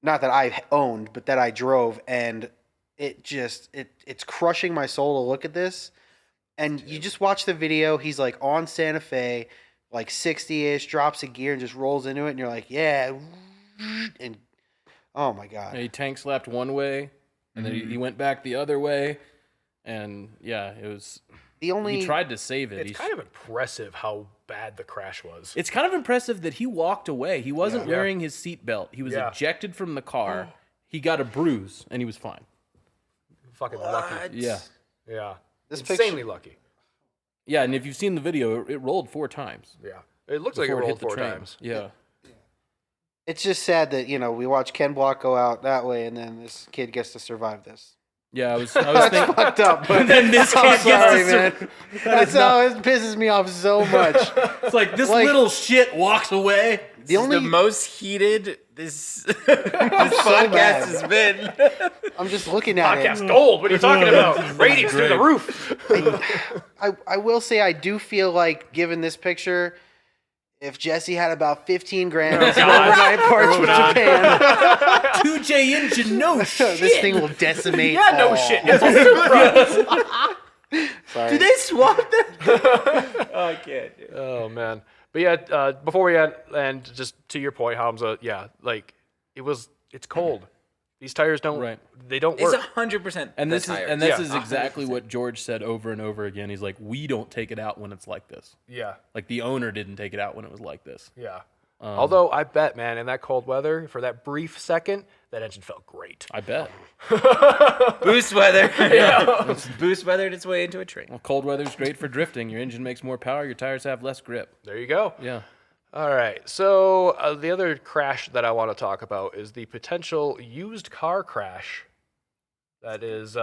Not that I owned, but that I drove, and it's crushing my soul to look at this. And you just watch the video. He's like on Santa Fe, like 60-ish, drops a gear and just rolls into it, and you're like, yeah, and oh my god. He tank slapped one way, and then he went back the other way, and yeah, it was. He tried to save it. It's kind of impressive how bad the crash was. It's kind of impressive that he walked away. He wasn't wearing his seatbelt. He was ejected from the car. He got a bruise, and he was fine. Fucking lucky. Yeah. Yeah. Insanely lucky. Yeah, and if you've seen the video, it rolled 4 times. Yeah. It looks like it rolled 4 times. Yeah. It's just sad that, we watch Ken Block go out that way, and then this kid gets to survive this. Yeah, I was thinking fucked up, but then this I'm kid sorry, gets man. It pisses me off so much. It's like this little shit walks away. The most heated this podcast has been. I'm just looking at it. Podcast gold. What are you talking about? Ratings through the roof. I will say I do feel like, given this picture, if Jesse had about 15 grand of overnight parts from Japan, 2J engine, no shit. this thing will decimate. Yeah, no shit. It's a Supra. Sorry. Do they swap that? Oh, I can't. Dude. Oh man. But yeah, before we end, and just to your point, Hamza, it's cold. These tires don't work. It's 100%. And this is exactly 100%. What George said over and over again. He's like, we don't take it out when it's like this. Yeah. Like the owner didn't take it out when it was like this. Yeah. Although I bet, man, in that cold weather, for that brief second, that engine felt great. I bet. Boost weather. It's boost weathered its way into a train. Well, cold weather's great for drifting. Your engine makes more power. Your tires have less grip. There you go. Yeah. All right. So the other crash that I want to talk about is the potential used car crash. That is,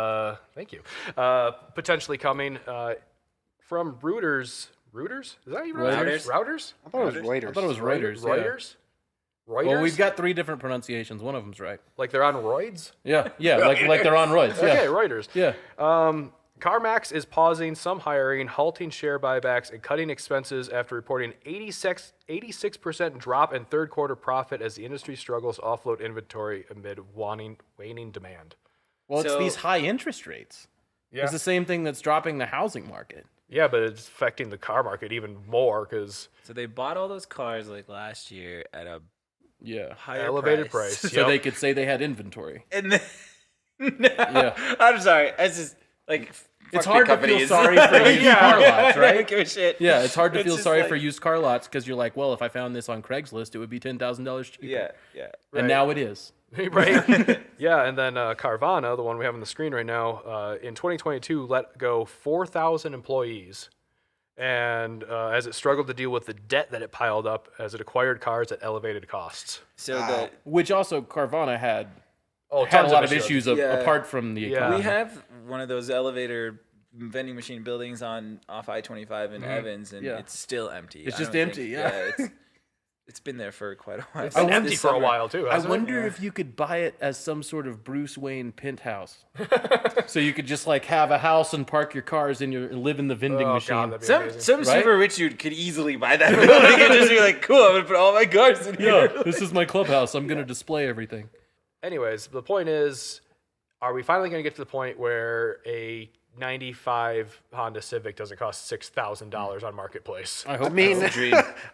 thank you, potentially coming from Reuters. Reuters? Is that even Reuters? Routers? I thought it was Reuters. I thought it was Reuters. Reuters? Reuters? Well, we've got 3 different pronunciations. One of them's right. Like they're on roids? Yeah, like they're on roids. Yeah. Okay, Reuters. Yeah. CarMax is pausing some hiring, halting share buybacks, and cutting expenses after reporting 86% drop in third quarter profit as the industry struggles to offload inventory amid waning demand. Well, it's these high interest rates. Yeah. It's the same thing that's dropping the housing market. Yeah, but it's affecting the car market even more because... So they bought all those cars like last year at a higher elevated price. So they could say they had inventory. And then... I'm sorry. It's just like... It's hard to feel sorry for used car lots, right? I don't give a shit. Yeah, it's hard to feel sorry for used car lots because you're like, well, if I found this on Craigslist, it would be $10,000 cheaper. Yeah. And now it is. Right. Yeah, and then Carvana, the one we have on the screen right now, in 2022 let go 4,000 employees, and as it struggled to deal with the debt that it piled up as it acquired cars at elevated costs. So which also Carvana had a lot of issues apart from the economy. We have one of those elevator vending machine buildings off I-25 in Evans, and it's still empty. It's just empty. It's been there for quite a while. It's been empty for a while too. I wonder if you could buy it as some sort of Bruce Wayne penthouse, so you could just like have a house and park your cars and live in the vending machine. God, some super rich dude could easily buy that building and just be like, "Cool, I'm gonna put all my cars in here." Yeah, this is my clubhouse. I'm gonna display everything. Anyways, the point is, are we finally going to get to the point where a 95 Honda Civic doesn't cost $6,000 on Marketplace? I hope. I mean,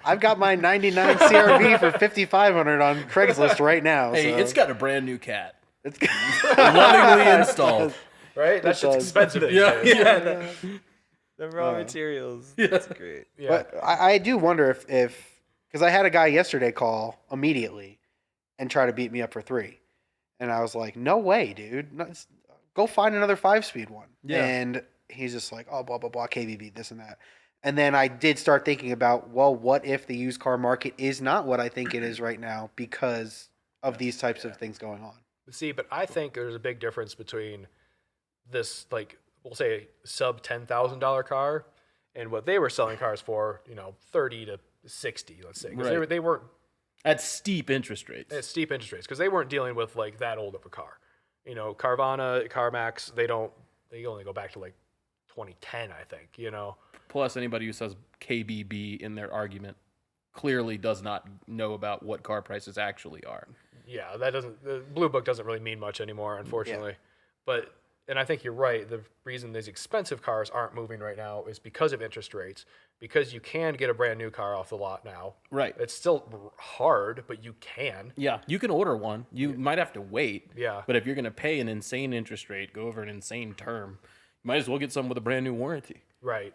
I've got my '99 CRV for $5,500 on Craigslist right now. Hey, so. it's got a brand new cat. It's lovingly installed. Right? That's just expensive. The raw materials. That's great. Yeah. But I do wonder if because I had a guy yesterday call immediately and try to beat me up for 3. And I was like, no way, dude. Go find another 5-speed one. Yeah. And he's just like, oh, blah, blah, blah, KBB, this and that. And then I did start thinking about, well, what if the used car market is not what I think it is right now because of these types of things going on? See, but I think there's a big difference between this, like, we'll say sub $10,000 car and what they were selling cars for, 30 to 60, let's say. Because Right. they weren't At steep interest rates. at steep interest rates because they weren't dealing with like that old of a car. Carvana, CarMax, they only go back to like 2010, I think, Plus, anybody who says KBB in their argument clearly does not know about what car prices actually are. Yeah, the Blue Book doesn't really mean much anymore, unfortunately. But and I think you're right. The reason these expensive cars aren't moving right now is because of interest rates. Because you can get a brand new car off the lot now. Right. It's still hard, but you can. Yeah, you can order one. You might have to wait. Yeah. But if you're going to pay an insane interest rate, go over an insane term, you might as well get some with a brand new warranty. Right.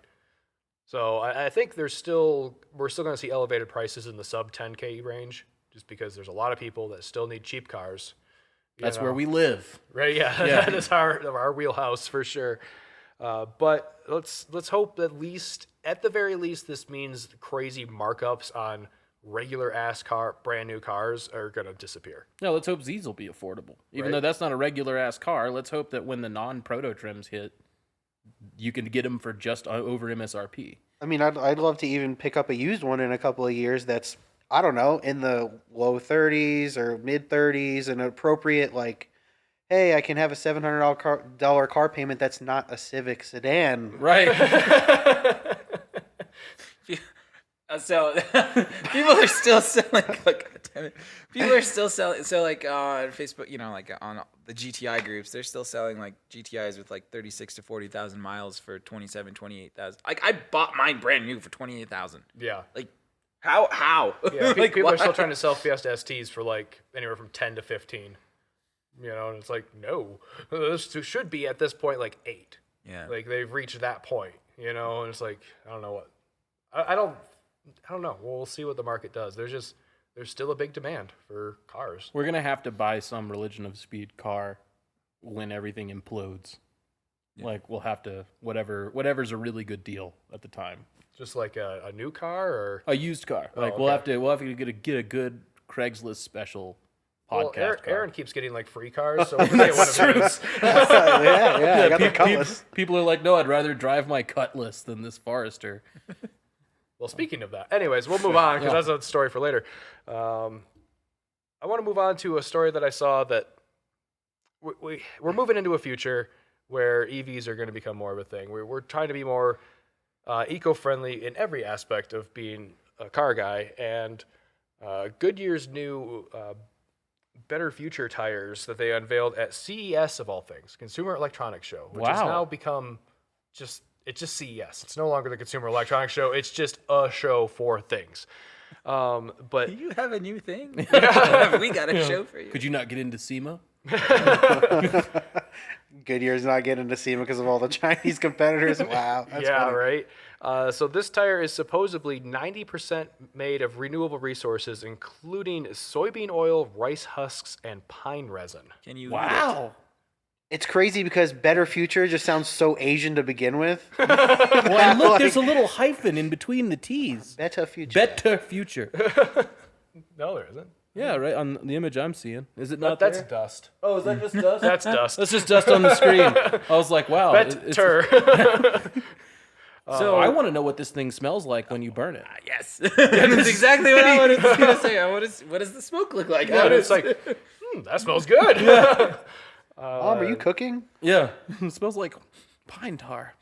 So I think we're still going to see elevated prices in the sub 10K range, just because there's a lot of people that still need cheap cars. That's where we live. Right? Yeah. That is our wheelhouse for sure. But let's hope at the very least, this means crazy markups on regular ass brand new cars are gonna disappear. Yeah, let's hope Z's will be affordable. Even though that's not a regular ass car, let's hope that when the non-proto trims hit, you can get them for just over MSRP. I mean, I'd love to even pick up a used one in a couple of years that's, I don't know, in the low 30s or mid 30s, an appropriate, like, hey, I can have a $700 car payment that's not a Civic sedan. Right. So people are still selling. People are still selling. So like on Facebook, like on the GTI groups, they're still selling like GTIs with like 36 to 40,000 miles for 27, 28,000. Like I bought mine brand new for 28,000. Yeah. Like how? Yeah. Like, people are still trying to sell Fiesta STs for like anywhere from 10 to 15. And it's like, no, this should be at this point like 8. Yeah. Like they've reached that point, and it's like, I don't know what, I don't know. We'll see what the market does. There's still a big demand for cars. We're going to have to buy some religion of speed car when everything implodes. Yeah. Like we'll have to, whatever's a really good deal at the time. Just like a new car or a used car. Like we'll have to get a good Craigslist special podcast. Well, Aaron keeps getting like free cars, so we'll get one of those. I got the Cutlass. People are like, no, I'd rather drive my Cutlass than this Forester. Well, speaking of that, anyways, we'll move on because that's a story for later. I want to move on to a story that I saw that we're moving into a future where EVs are going to become more of a thing. We're trying to be more eco-friendly in every aspect of being a car guy, and Goodyear's new Better Future tires that they unveiled at CES of all things, Consumer Electronics Show, which has now become just CES. It's no longer the Consumer Electronics Show. It's just a show for things. But do you have a new thing? Yeah. We got a show for you. Could you not get into SEMA? Goodyear's not getting to SEMA because of all the Chinese competitors. Wow. That's funny. Right. So this tire is supposedly 90% made of renewable resources, including soybean oil, rice husks, and pine resin. Can you? Wow. It's crazy because Better Future just sounds so Asian to begin with. Well, and look, there's a little hyphen in between the T's. Better Future. Better Future. No, there isn't. Yeah, right on the image I'm seeing. Is it not That's there? dust. Oh, is that just dust? That's dust. That's just dust on the screen. I was like, wow. Better. So I want to know what this thing smells like when you burn it. Yes. That's exactly what I wanted to say. What does the smoke look like? Yeah, it's like, that smells good. Mom, are you cooking? Yeah. It smells like pine tar.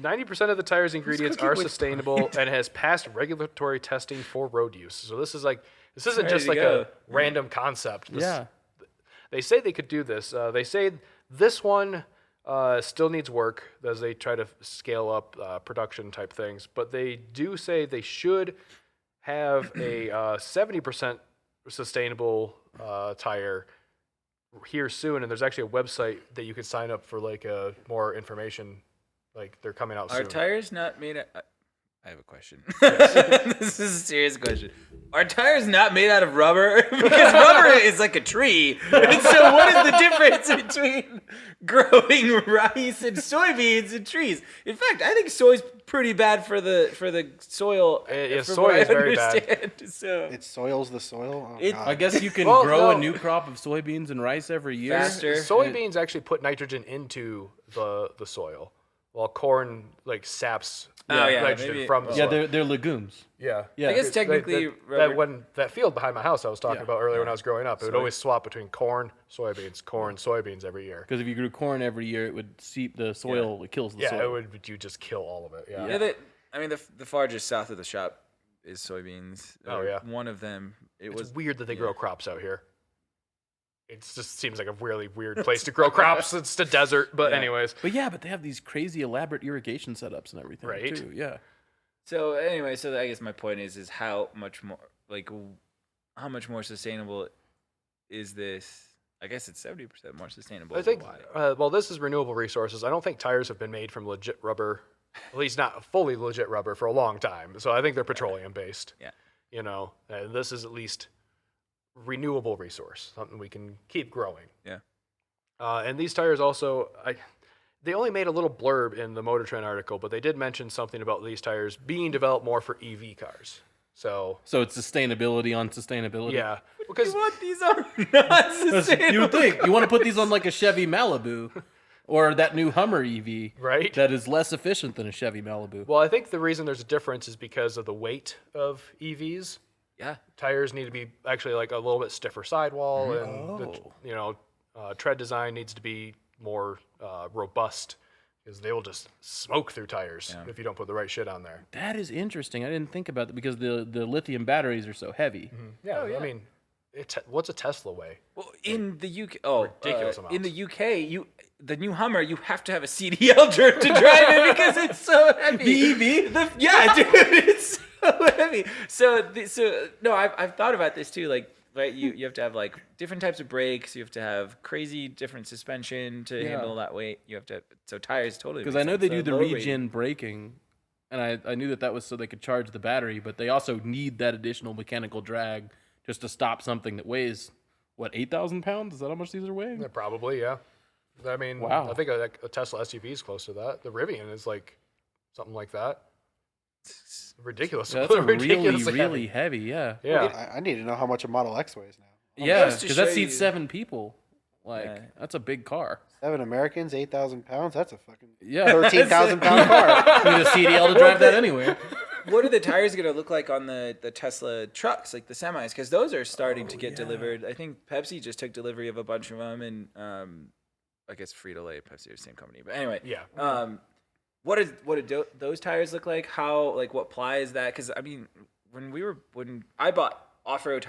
90% of the tire's ingredients are sustainable and has passed regulatory testing for road use. So this isn't just like a random concept. They say they could do this. They say this one still needs work as they try to scale up production type things. But they do say they should have a 70% sustainable tire here soon. And there's actually a website that you can sign up for like more information. Like they're coming out soon. Are tires not made? I have a question. This is a serious question. Are tires not made out of rubber? Because rubber is like a tree. And so what is the difference between growing rice and soybeans and trees? In fact, I think soy's pretty bad for the soil. Yeah, soy is very bad. So It soils the soil. Oh, God. I guess you can Well, grow a no. new crop of soybeans and rice every year. Faster. Soybeans actually put nitrogen into the soil, while corn like saps nitrogen maybe- from the Yeah, soil. they're legumes. Yeah. Yeah. I guess That- technically that that field behind my house I was talking Yeah. about earlier when I was growing up, it would always swap between corn, soybeans every year. Because if you grew corn every year, it would seep the soil. It kills the Yeah, soil. it would. You just kill all of it. Yeah. Yeah, I mean the far just south of the shop is soybeans. Oh, Or yeah. one of them. It It's was weird that they grow crops out here. It just seems like a really weird place to grow crops. It's the desert, but Yeah. anyways. But they have these crazy elaborate irrigation setups and everything, Right. too. Yeah. So anyway, so I guess my point is how much more sustainable is this? I guess it's 70% more sustainable. I think. Why? Well, this is renewable resources. I don't think tires have been made from legit rubber, at least not fully legit rubber, for a long time. So I think they're petroleum based. Yeah. You know, and this is at least renewable resource, something we can keep growing. Yeah. And these tires also, they only made a little blurb in the Motor Trend article, but they did mention something about these tires being developed more for EV cars. So So it's sustainability on sustainability. yeah, because What these are not sustainable. You would think you want to put these on like a Chevy Malibu or that new Hummer EV, right. that is less efficient than a Chevy Malibu. Well, I think the reason there's a difference is because of the weight of EVs. Yeah. Tires need to be actually like a little bit stiffer sidewall, and Oh. tread design needs to be more robust because they will just smoke through tires if you don't put the right shit on there. That is interesting. I didn't think about that because the lithium batteries are so heavy. Yeah, I mean, what's a Tesla weigh? Well, in the UK, Ridiculous in amounts. the UK, the new Hummer, you have to have a CDL to drive it because it's so heavy. The EV? Yeah, dude, it's so heavy. No, I've thought about this too. Like, right, you have to have like different types of brakes. You have to have crazy different suspension to handle that weight. You have to tires totally. Because make I know sense. they So do the low rating. regen braking, and I knew that was so they could charge the battery, but they also need that additional mechanical drag just to stop something that weighs, what, 8,000 pounds? Is that how much these are weighing? Yeah, probably, yeah. I mean, Wow. I think a Tesla SUV is close to that. The Rivian is like something like that. It's ridiculous. Yeah, that's a ridiculously really heavy, yeah. Yeah. I need to know how much a Model X weighs now. Yeah, Just to because that show seats you- 7 people. Like, Yeah. that's a big car. 7 Americans, 8,000 pounds. That's a fucking Yeah. 13,000 pound car. You need a CDL to drive that anywhere. What are the tires going to look like on the Tesla trucks, like the semis? Because those are starting to get delivered. I think Pepsi just took delivery of a bunch of them, and I guess Frito-Lay and Pepsi are the same company. But anyway, Yeah. what do those tires look like? How, like, what ply is that? Because I mean, when I bought off-road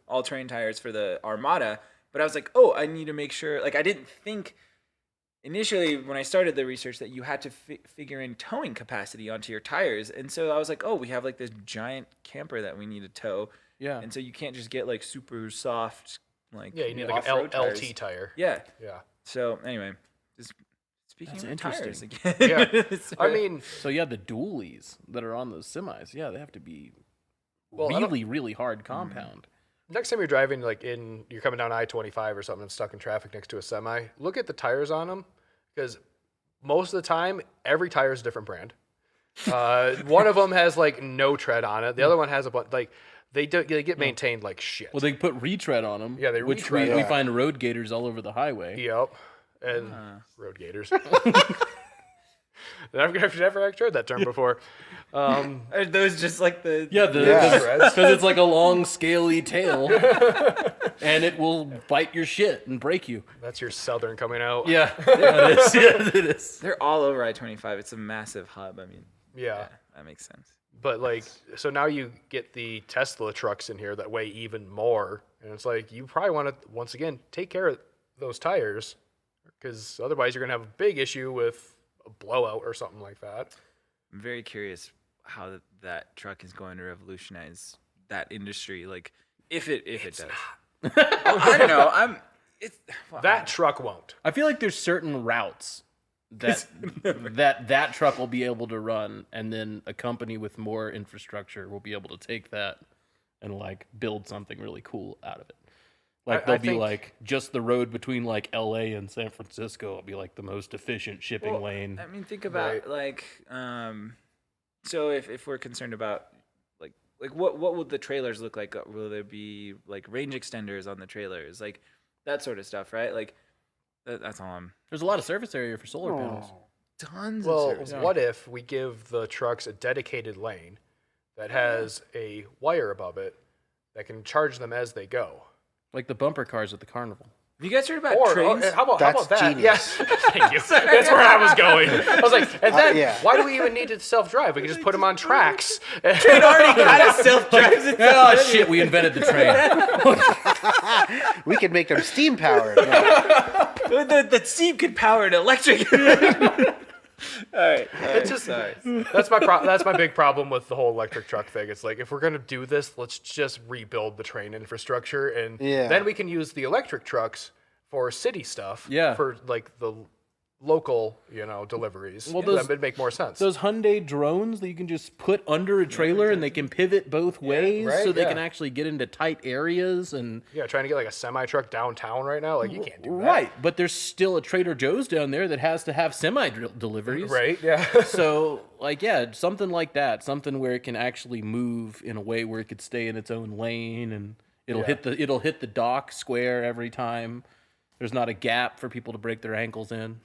all-terrain tires for the Armada, but I was like, oh, I need to make sure. Like, I didn't think initially when I started the research that you had to figure in towing capacity onto your tires, and so I was like, oh, we have like this giant camper that we need to tow, Yeah. and so you can't just get like super soft, like Yeah, you need like an off-road tires. LT tire. Yeah. Yeah. So anyway, just speaking That's of tires interesting. again. Yeah. I mean, So yeah, the dualies that are on those semis, yeah, they have to be Well, I don't- really, really hard compound. next time you're driving, like you're coming down I-25 or something and stuck in traffic next to a semi, look at the tires on them, because most of the time, every tire is a different brand. One of them has like no tread on it. The other one has a bunch, like they get maintained like shit. Well, they put retread on them. Yeah, they which retread, we yeah. find road gators all over the highway. Yep. And road gators. I've never actually heard that term before. Are those just like the Yeah, Yeah. because it's like a long, scaly tail, and it will bite your shit and break you. That's your southern coming out. Yeah, it is. Yeah, it is. They're all over I-25. It's a massive hub. I mean, Yeah. that makes sense. But like, so now you get the Tesla trucks in here that weigh even more. And it's like, you probably want to, once again, take care of those tires, because otherwise you're going to have a big issue with a blowout or something like that. I'm very curious how that truck is going to revolutionize that industry. Like, if it does. I don't know. That truck won't. I feel like there's certain routes that truck will be able to run, and then a company with more infrastructure will be able to take that and like build something really cool out of it. Like they'll be like just the road between like LA and San Francisco will be like the most efficient shipping lane. I mean, think about like so if we're concerned about like what will the trailers look like? Will there be like range extenders on the trailers, like that sort of stuff, right? Like that's all I'm. There's a lot of surface area for solar panels. Tons. Well, of service. what if we give the trucks a dedicated lane that has a wire above it that can charge them as they go? Like the bumper cars at the carnival. Have you guys heard about Or trains? how about that? Genius. Yes, thank you. That's where I was going. I was like, and then why do we even need to self-drive? We can just put them on tracks. It already kind of self-drives itself. Oh shit! We invented the train. We could make them steam powered. The steam could power an electric. All right. It's just that's my big problem with the whole electric truck thing. It's like if we're gonna do this, let's just rebuild the train infrastructure, and then we can use the electric trucks for city stuff. Yeah. For like the local, deliveries. Well, that would make more sense. Those Hyundai drones that you can just put under a trailer and they can pivot both ways, so they can actually get into tight areas and. Yeah, trying to get like a semi truck downtown right now, like you can't do that. Right, but there's still a Trader Joe's down there that has to have semi deliveries. Right. Yeah. So, something like that, something where it can actually move in a way where it could stay in its own lane and it'll hit the dock square every time. There's not a gap for people to break their ankles in.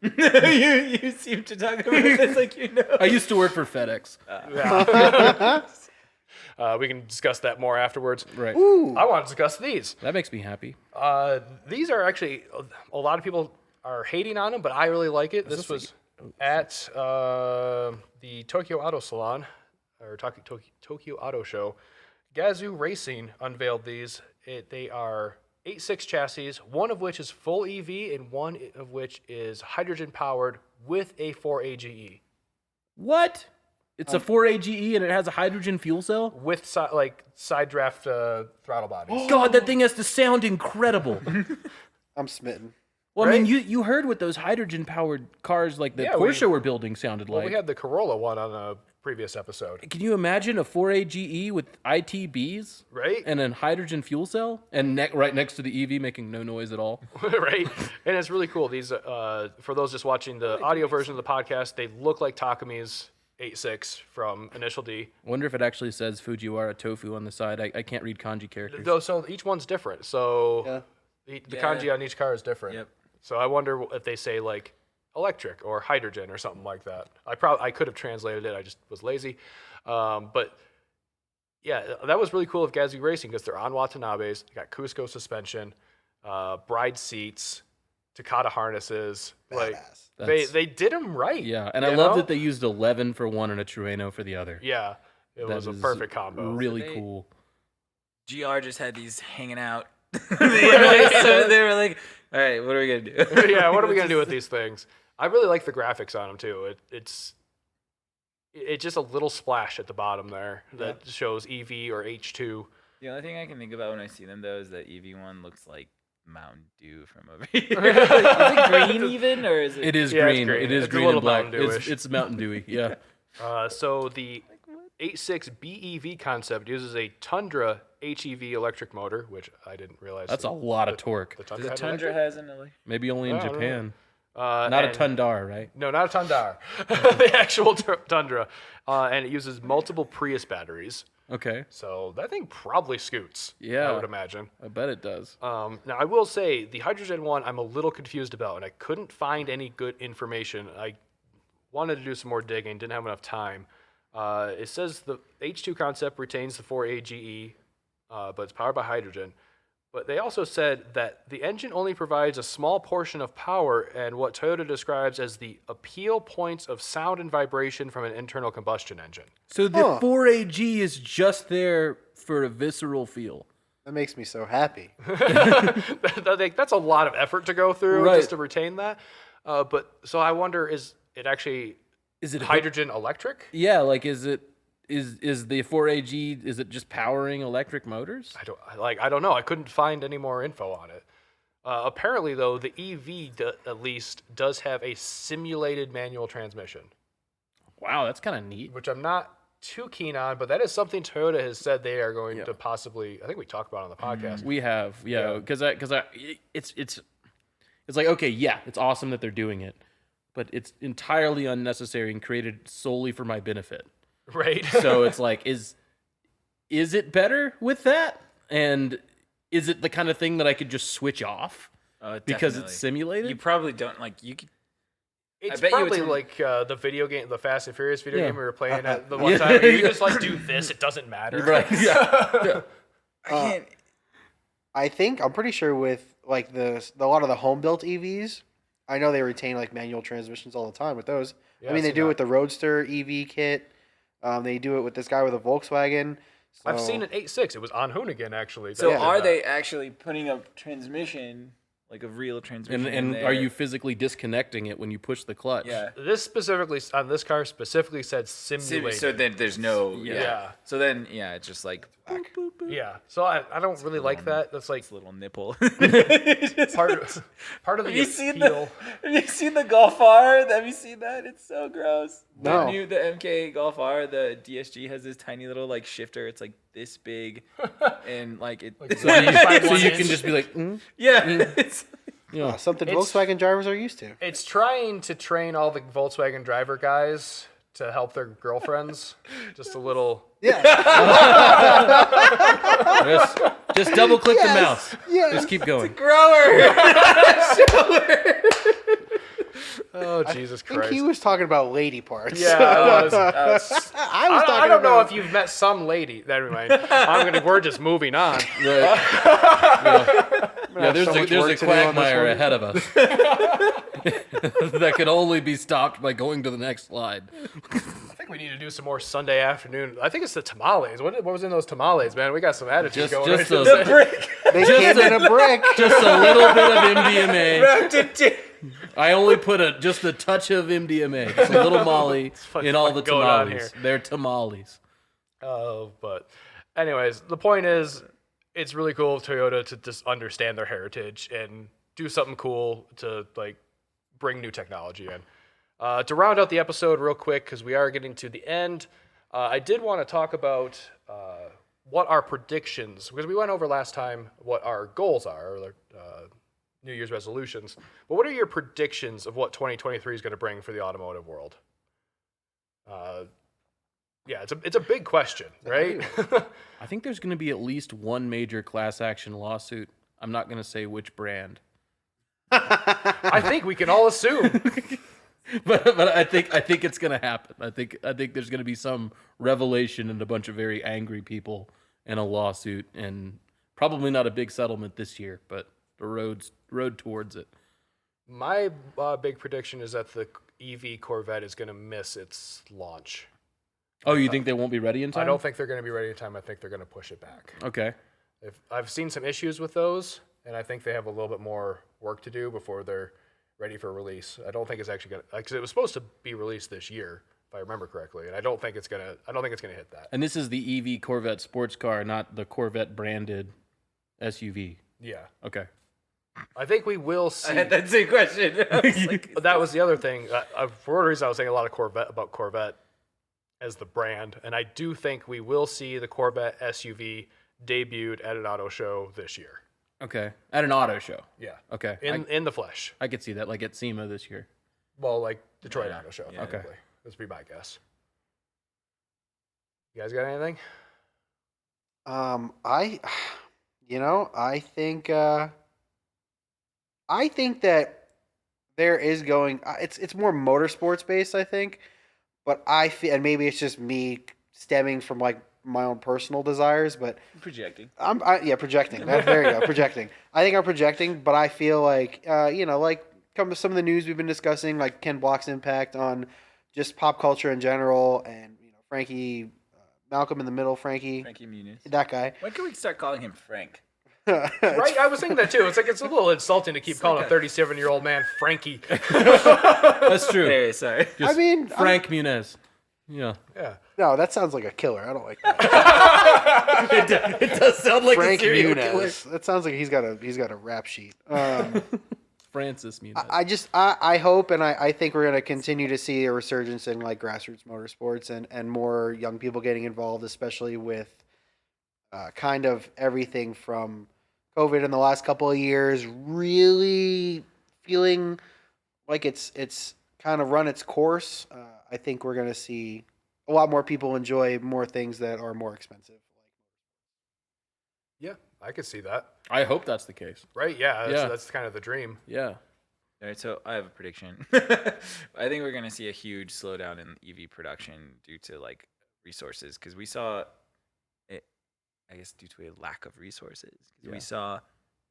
You seem to talk about this like you know. I used to work for FedEx. We can discuss that more afterwards. Right. I want to discuss these. That makes me happy. These are actually, a lot of people are hating on them, but I really like it. This was at the Tokyo Auto Salon, or Tokyo Auto Show. Gazoo Racing unveiled these. They are 8.6 chassis, one of which is full EV and one of which is hydrogen powered with a 4AGE. What? It's a 4AGE and it has a hydrogen fuel cell? With side draft throttle bodies. God, that thing has to sound incredible. I'm smitten. Well, I mean, you heard what those hydrogen powered cars like the Porsche were building sounded like. We had the Corolla one on a previous episode. Can you imagine a 4AGE with ITBs? Right. And a hydrogen fuel cell? And right next to the EV making no noise at all? Right. And it's really cool. These, for those just watching the audio version of the podcast, they look like Takami's 8.6 from Initial D. I wonder if it actually says Fujiwara Tofu on the side. I can't read kanji characters. So each one's different. So the kanji on each car is different. Yep. So I wonder if they say like electric or hydrogen or something like that. I could have translated it. I just was lazy. But yeah, that was really cool of Gazoo Racing because they're on Watanabes. They got Cusco suspension, bride seats, Takata harnesses. Badass. Like they did them right. Yeah, and I love that they used 11 for one and a Trueno for the other. Yeah, it was a perfect combo. Really cool. GR just had these hanging out. So they were like, all right, what are we going to do? Yeah, what are we going to do with these things? I really like the graphics on them, too. It's just a little splash at the bottom there that shows EV or H2. The only thing I can think about when I see them, though, is that EV one looks like Mountain Dew from over here. Is it green even, or is it? It is Yeah, green. it's green. It is It's a green little and black. Mountain Dew-ish. It's Mountain Dewy, yeah. So the 8.6 BEV concept uses a Tundra HEV electric motor, which I didn't realize. That's a lot of torque. The The Tundra, had Tundra has an electric. Maybe only in I don't know. Japan. Not a Tundar, right? No, not a Tundar. The actual Tundra. And it uses multiple Prius batteries. Okay. So that thing probably scoots. Yeah. I would imagine. I bet it does. Now, I will say the hydrogen one I'm a little confused about, and I couldn't find any good information. I wanted to do some more digging, didn't have enough time. It says the H2 concept retains the 4AGE, but it's powered by hydrogen. But they also said that the engine only provides a small portion of power and what Toyota describes as the appeal points of sound and vibration from an internal combustion engine. So the 4AG is just there for a visceral feel. That makes me so happy. That's a lot of effort to go through Right. just to retain that. But so I wonder, is it actually hydrogen electric? Yeah, like is the 4AG, is it just powering electric motors? I don't know. I couldn't find any more info on it. Apparently, though, the EV at least does have a simulated manual transmission, Wow, that's kind of neat. which I'm not too keen on, but that is something Toyota has said they are going to possibly. I think we talked about it on the podcast. We have, because it's like, okay, yeah, it's awesome that they're doing it, but it's entirely unnecessary and created solely for my benefit. Right. So it's like, is it better with that? And is it the kind of thing that I could just switch off because Definitely. it's simulated? You probably don't like you. Could, It's bet you probably it's- like the video game, the Fast and Furious video Yeah. game we were playing at the one time. Where you just like do this; it doesn't matter. Right. Yeah. I can't. I think I'm pretty sure with like a lot of the home built EVs, I know they retain like manual transmissions all the time with those. Yeah, I mean, they I've do seen it with the Roadster EV kit. They do it with this guy with a Volkswagen. I've So- seen an 8.6. It was on Hoonigan actually. So that did are that. they actually putting a transmission, like a real transmission? And in are there? you physically disconnecting it when you push the clutch? Yeah. This specifically on this car specifically said simulated. So then there's no. Yeah. So then it's just like boop, boop, boop. Yeah. So I don't really like that. That's like It's a little nipple. part of the Have you seen appeal. Have you seen the Golf R? Have you seen that? It's so gross. No. The MK Golf R, the DSG has this tiny little like shifter. It's like this big, and like it. Like, So you, Five so one you inch. can just be like, yeah. It's, something It's- Volkswagen drivers are used to. It's trying to train all the Volkswagen driver guys to help their girlfriends. Just a little. Yeah. just double click Yes, the mouse. yes. Just keep going. grower. Oh Jesus I think Christ! he was talking about lady parts. Yeah, I was I I don't know if you've met some lady. Never mind. We're just moving on. Yeah, there's so a, much there's work a to do on this quagmire one. ahead of us that could only be stopped by going to the next slide. I think we need to do some more Sunday afternoon. I think it's the tamales. What was in those tamales, man? We got some attitude Just- going. just right those- now. Brick. They came in a brick. Just a little bit of MDMA. I only put just a touch of MDMA, just a little Molly in all the going on tamales. here? They're tamales. Oh, but anyways, the point is, it's really cool of Toyota to just understand their heritage and do something cool to like bring new technology in. To round out the episode real quick, because we are getting to the end, I did want to talk about what our predictions, because we went over last time what our goals are, or New Year's resolutions. But what are your predictions of what 2023 is going to bring for the automotive world? Yeah, it's a big question, right? I think there's going to be at least one major class action lawsuit. I'm not going to say which brand, I think we can all assume. but I think it's going to happen. I think there's going to be some revelation and a bunch of very angry people and a lawsuit, and probably not a big settlement this year, but the road towards it. My big prediction is that the EV Corvette is going to miss its launch. Oh, you think they won't be ready in time? I don't think they're going to be ready in time. I think they're going to push it back. Okay. I've seen some issues with those, and I think they have a little bit more work to do before they're ready for release. I don't think it's actually going to, because it was supposed to be released this year, if I remember correctly, and I don't think it's going to hit that. And this is the EV Corvette sports car, not the Corvette branded SUV. Yeah, Okay. I think we will see. I had that same question. I was like, That was the other thing. For whatever reason, I was saying a lot of Corvette as the brand, and I do think we will see the Corvette SUV debuted at an auto show this year. Okay. At an auto show. Yeah, Okay. in the flesh. I could see that, like at SEMA this year. Well, like Detroit Auto Show. Yeah. Okay, that's be my guess. You guys got anything? I think that there is going. It's more motorsports based, I think, but I feel, and maybe it's just me stemming from like my own personal desires, but projecting. projecting. There you go, projecting. I think I'm projecting, but I feel like like come to some of the news we've been discussing, like Ken Block's impact on just pop culture in general, and Frankie, Malcolm in the Middle, Frankie Muniz. that guy. When can we start calling him Frank? Right, I was thinking that too. It's a little insulting to keep calling a 37-year-old man Frankie. That's true. Hey, sorry. Just I mean, Frank Muniz. Yeah. Yeah. No, that sounds like a killer. I don't like that. It does sound like Frank a serial killer. Muniz. That sounds like he's got a rap sheet. Francis Muniz. I hope and I think we're gonna continue to see a resurgence in like grassroots motorsports and more young people getting involved, especially with kind of everything from COVID in the last couple of years really feeling like it's kind of run its course. I think we're gonna see a lot more people enjoy more things that are more expensive. Yeah, I could see that. I hope that's the case. Right? Yeah, that's kind of the dream. Yeah. All right, so I have a prediction. I think we're gonna see a huge slowdown in EV production due to like resources, because we saw it. I guess due to a lack of resources, because we saw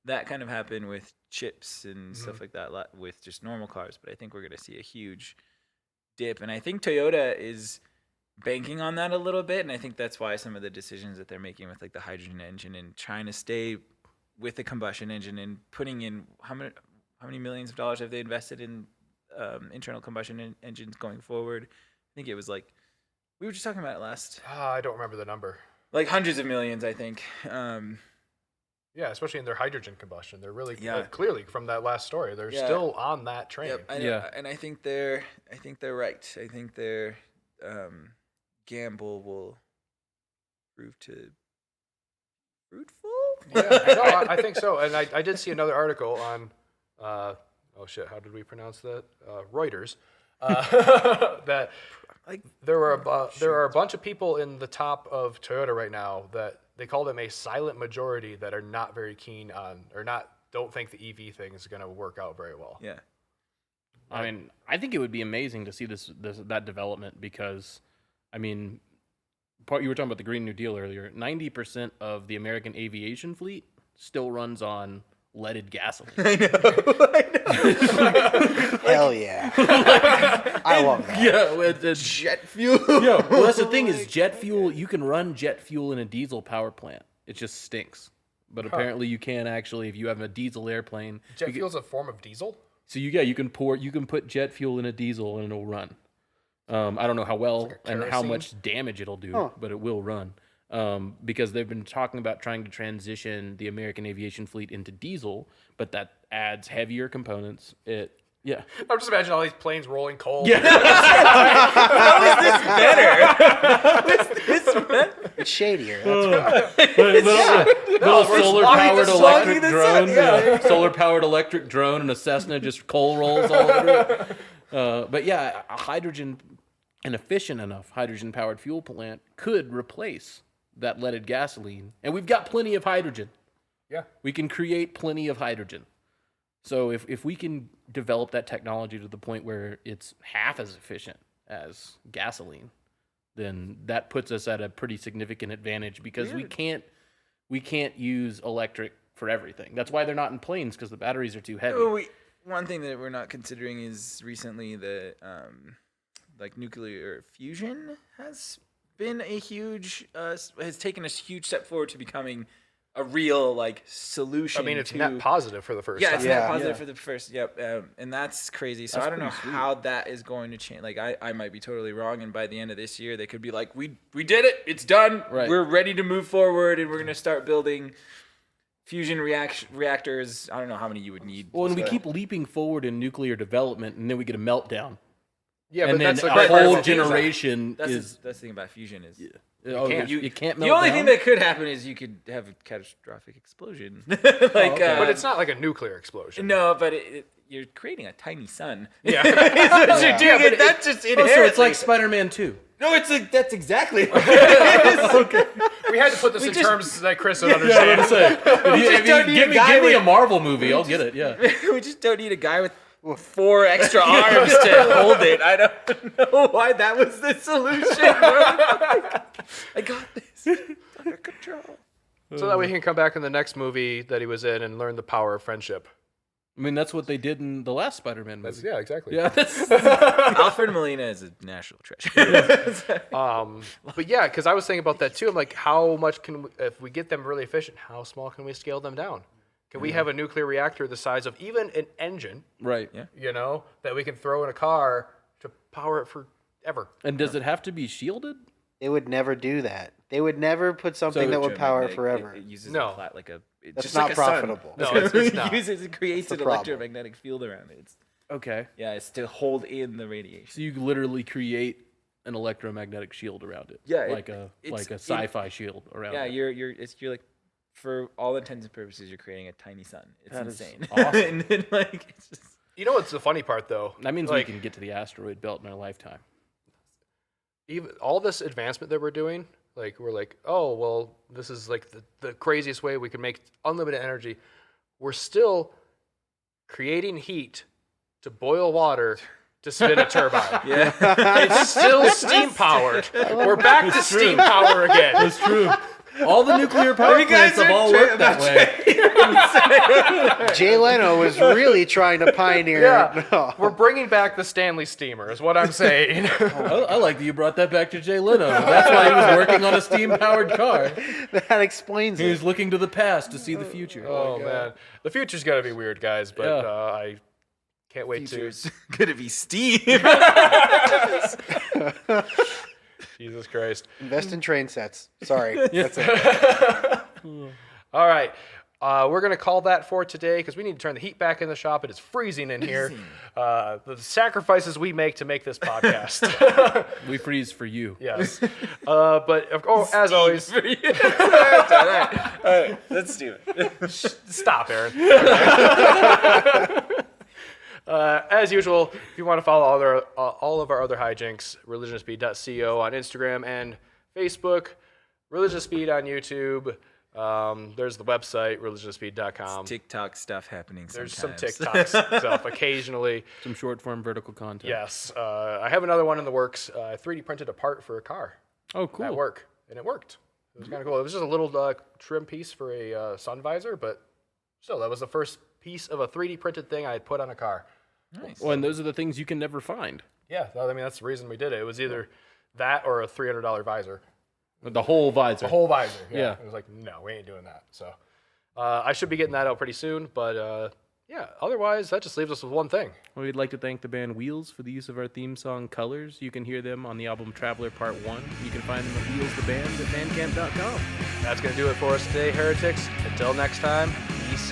that kind of happen with chips and stuff like that with just normal cars. But I think we're gonna see a huge dip, and I think Toyota is banking on that a little bit, and I think that's why some of the decisions that they're making with like the hydrogen engine and trying to stay with the combustion engine and putting in how many millions of dollars have they invested in internal combustion engines going forward? I think it was like, we were just talking about it last. I don't remember the number. Like hundreds of millions, I think. Yeah, especially in their hydrogen combustion. They're really clearly from that last story. They're still on that train. Yep, and I think they're right. I think their gamble will prove to fruitful. Yeah, no, I think so. And I did see another article on how did we pronounce that? Reuters. That like there are a bunch of people in the top of Toyota right now that they call them a silent majority that are not very keen on don't think the EV thing is going to work out very well. Yeah. I mean, I think it would be amazing to see that development, because, I mean, you were talking about the Green New Deal earlier. 90% of the American aviation fleet still runs on leaded gasoline. I know. Hell yeah. I love that. Yeah, Jet fuel. Yeah, well, that's the thing is jet fuel. You can run jet fuel in a diesel power plant. It just stinks. But apparently you can actually, if you have a diesel airplane. Jet fuel's a form of diesel? So you can put jet fuel in a diesel and it'll run. I don't know how well and how much damage it'll do, but it will run. Because they've been talking about trying to transition the American aviation fleet into diesel, but that adds heavier components. I'm just imagining all these planes rolling coal. Yeah. How is this better? It's shadier. Solar-powered electric drone. Solar-powered electric drone and a Cessna just coal rolls all over it. But yeah, an efficient enough hydrogen-powered fuel plant could replace that leaded gasoline. And we've got plenty of hydrogen. Yeah. We can create plenty of hydrogen. So if we can develop that technology to the point where it's half as efficient as gasoline, then that puts us at a pretty significant advantage, because we can't use electric for everything. That's why they're not in planes, because the batteries are too heavy. One thing that we're not considering is recently the like nuclear fusion has been has taken a huge step forward to becoming a real like solution. I mean, it's net positive for the first time. It's net positive for the first. And that's crazy. So I don't know how that is going to change. Like I might be totally wrong, and by the end of this year, they could be like, we did it. It's done. Right. We're ready to move forward, and we're gonna start building fusion reactors. I don't know how many you would need. Well, and we keep leaping forward in nuclear development, and then we get a meltdown. Yeah, and but then that's a like whole generation that's the thing about fusion is you can't melt the only down? thing that could happen is you could have a catastrophic explosion. but it's not like a nuclear explosion. No, but you're creating a tiny sun. Yeah. That's what you're doing. That's just inherently. So it's like Spider-Man 2. No, that's exactly. We had to put this in terms that Chris would understand. Give me a Marvel movie, I'll get it. Yeah. We just don't need a guy with 4 extra arms to hold it. I don't know why that was the solution. I got this under control. So that way he can come back in the next movie that he was in and learn the power of friendship. I mean, that's what they did in the last Spider-Man movie. Yeah, exactly. Yeah. Alfred Molina is a national treasure. But yeah, because I was thinking about that too. I'm like, how much if we get them really efficient, how small can we scale them down? Can we have a nuclear reactor the size of even an engine? Right. Yeah. You know, that we can throw in a car to power it ever. And does it have to be shielded? They would never do that. They would never put something that would power it forever. It uses No. That's just not like a sun. profitable. No, it's not. It creates That's an the problem. electromagnetic field around it. Okay. It's to hold in the radiation. So you literally create an electromagnetic shield around it. Yeah, like a sci-fi shield around it. You're like, for all intents and purposes, you're creating a tiny sun. It's That is insane. awesome. And then, like, it's just You know what's the funny part though? That means like, we can get to the asteroid belt in our lifetime. even all this advancement that we're doing, like we're like, oh well, this is like the craziest way we can make unlimited energy. We're still creating heat to boil water to spin a turbine. It's still steam powered. We're back to steam power again. That's true. All the nuclear power plants have all worked that way. Jay Leno was really trying to pioneer. Yeah, No. we're bringing back the Stanley steamer, is what I'm saying. I like that you brought that back to Jay Leno. That's why he was working on a steam-powered car. That explains He it. was looking to the past to see the future. Oh man, the future's gonna be weird, guys. But Yeah. I can't wait future's gonna be steam. to. Jesus Christ. Invest in train sets. Sorry. That's it. All right. We're going to call that for today because we need to turn the heat back in the shop. It is freezing in here. The sacrifices we make to make this podcast. We freeze for you. Yes. But as always, All right, let's do it. stop, Aaron. As usual, if you want to follow all of our other hijinks, religiouspeed.co on Instagram and Facebook, Religious Speed on YouTube. There's the website, religiouspeed.com. TikTok stuff happening There's sometimes. some TikTok stuff occasionally. Some short-form vertical content. Yes. I have another one in the works. I 3D printed a part for a car Oh, cool. at work, and it worked. It was kind of cool. It was just a little trim piece for a sun visor, but still, that was the first piece of a 3D printed thing I had put on a car. Nice. Well, and those are the things you can never find. Yeah, I mean, that's the reason we did it. It was either that or a $300 visor. The whole visor. The whole visor. Yeah. It was like, no, we ain't doing that. So I should be getting that out pretty soon. But yeah, otherwise, that just leaves us with one thing. Well, we'd like to thank the band Wheels for the use of our theme song, Colors. You can hear them on the album Traveler Part 1. You can find them at Wheels the Band at bandcamp.com. That's going to do it for us today, heretics. Until next time, peace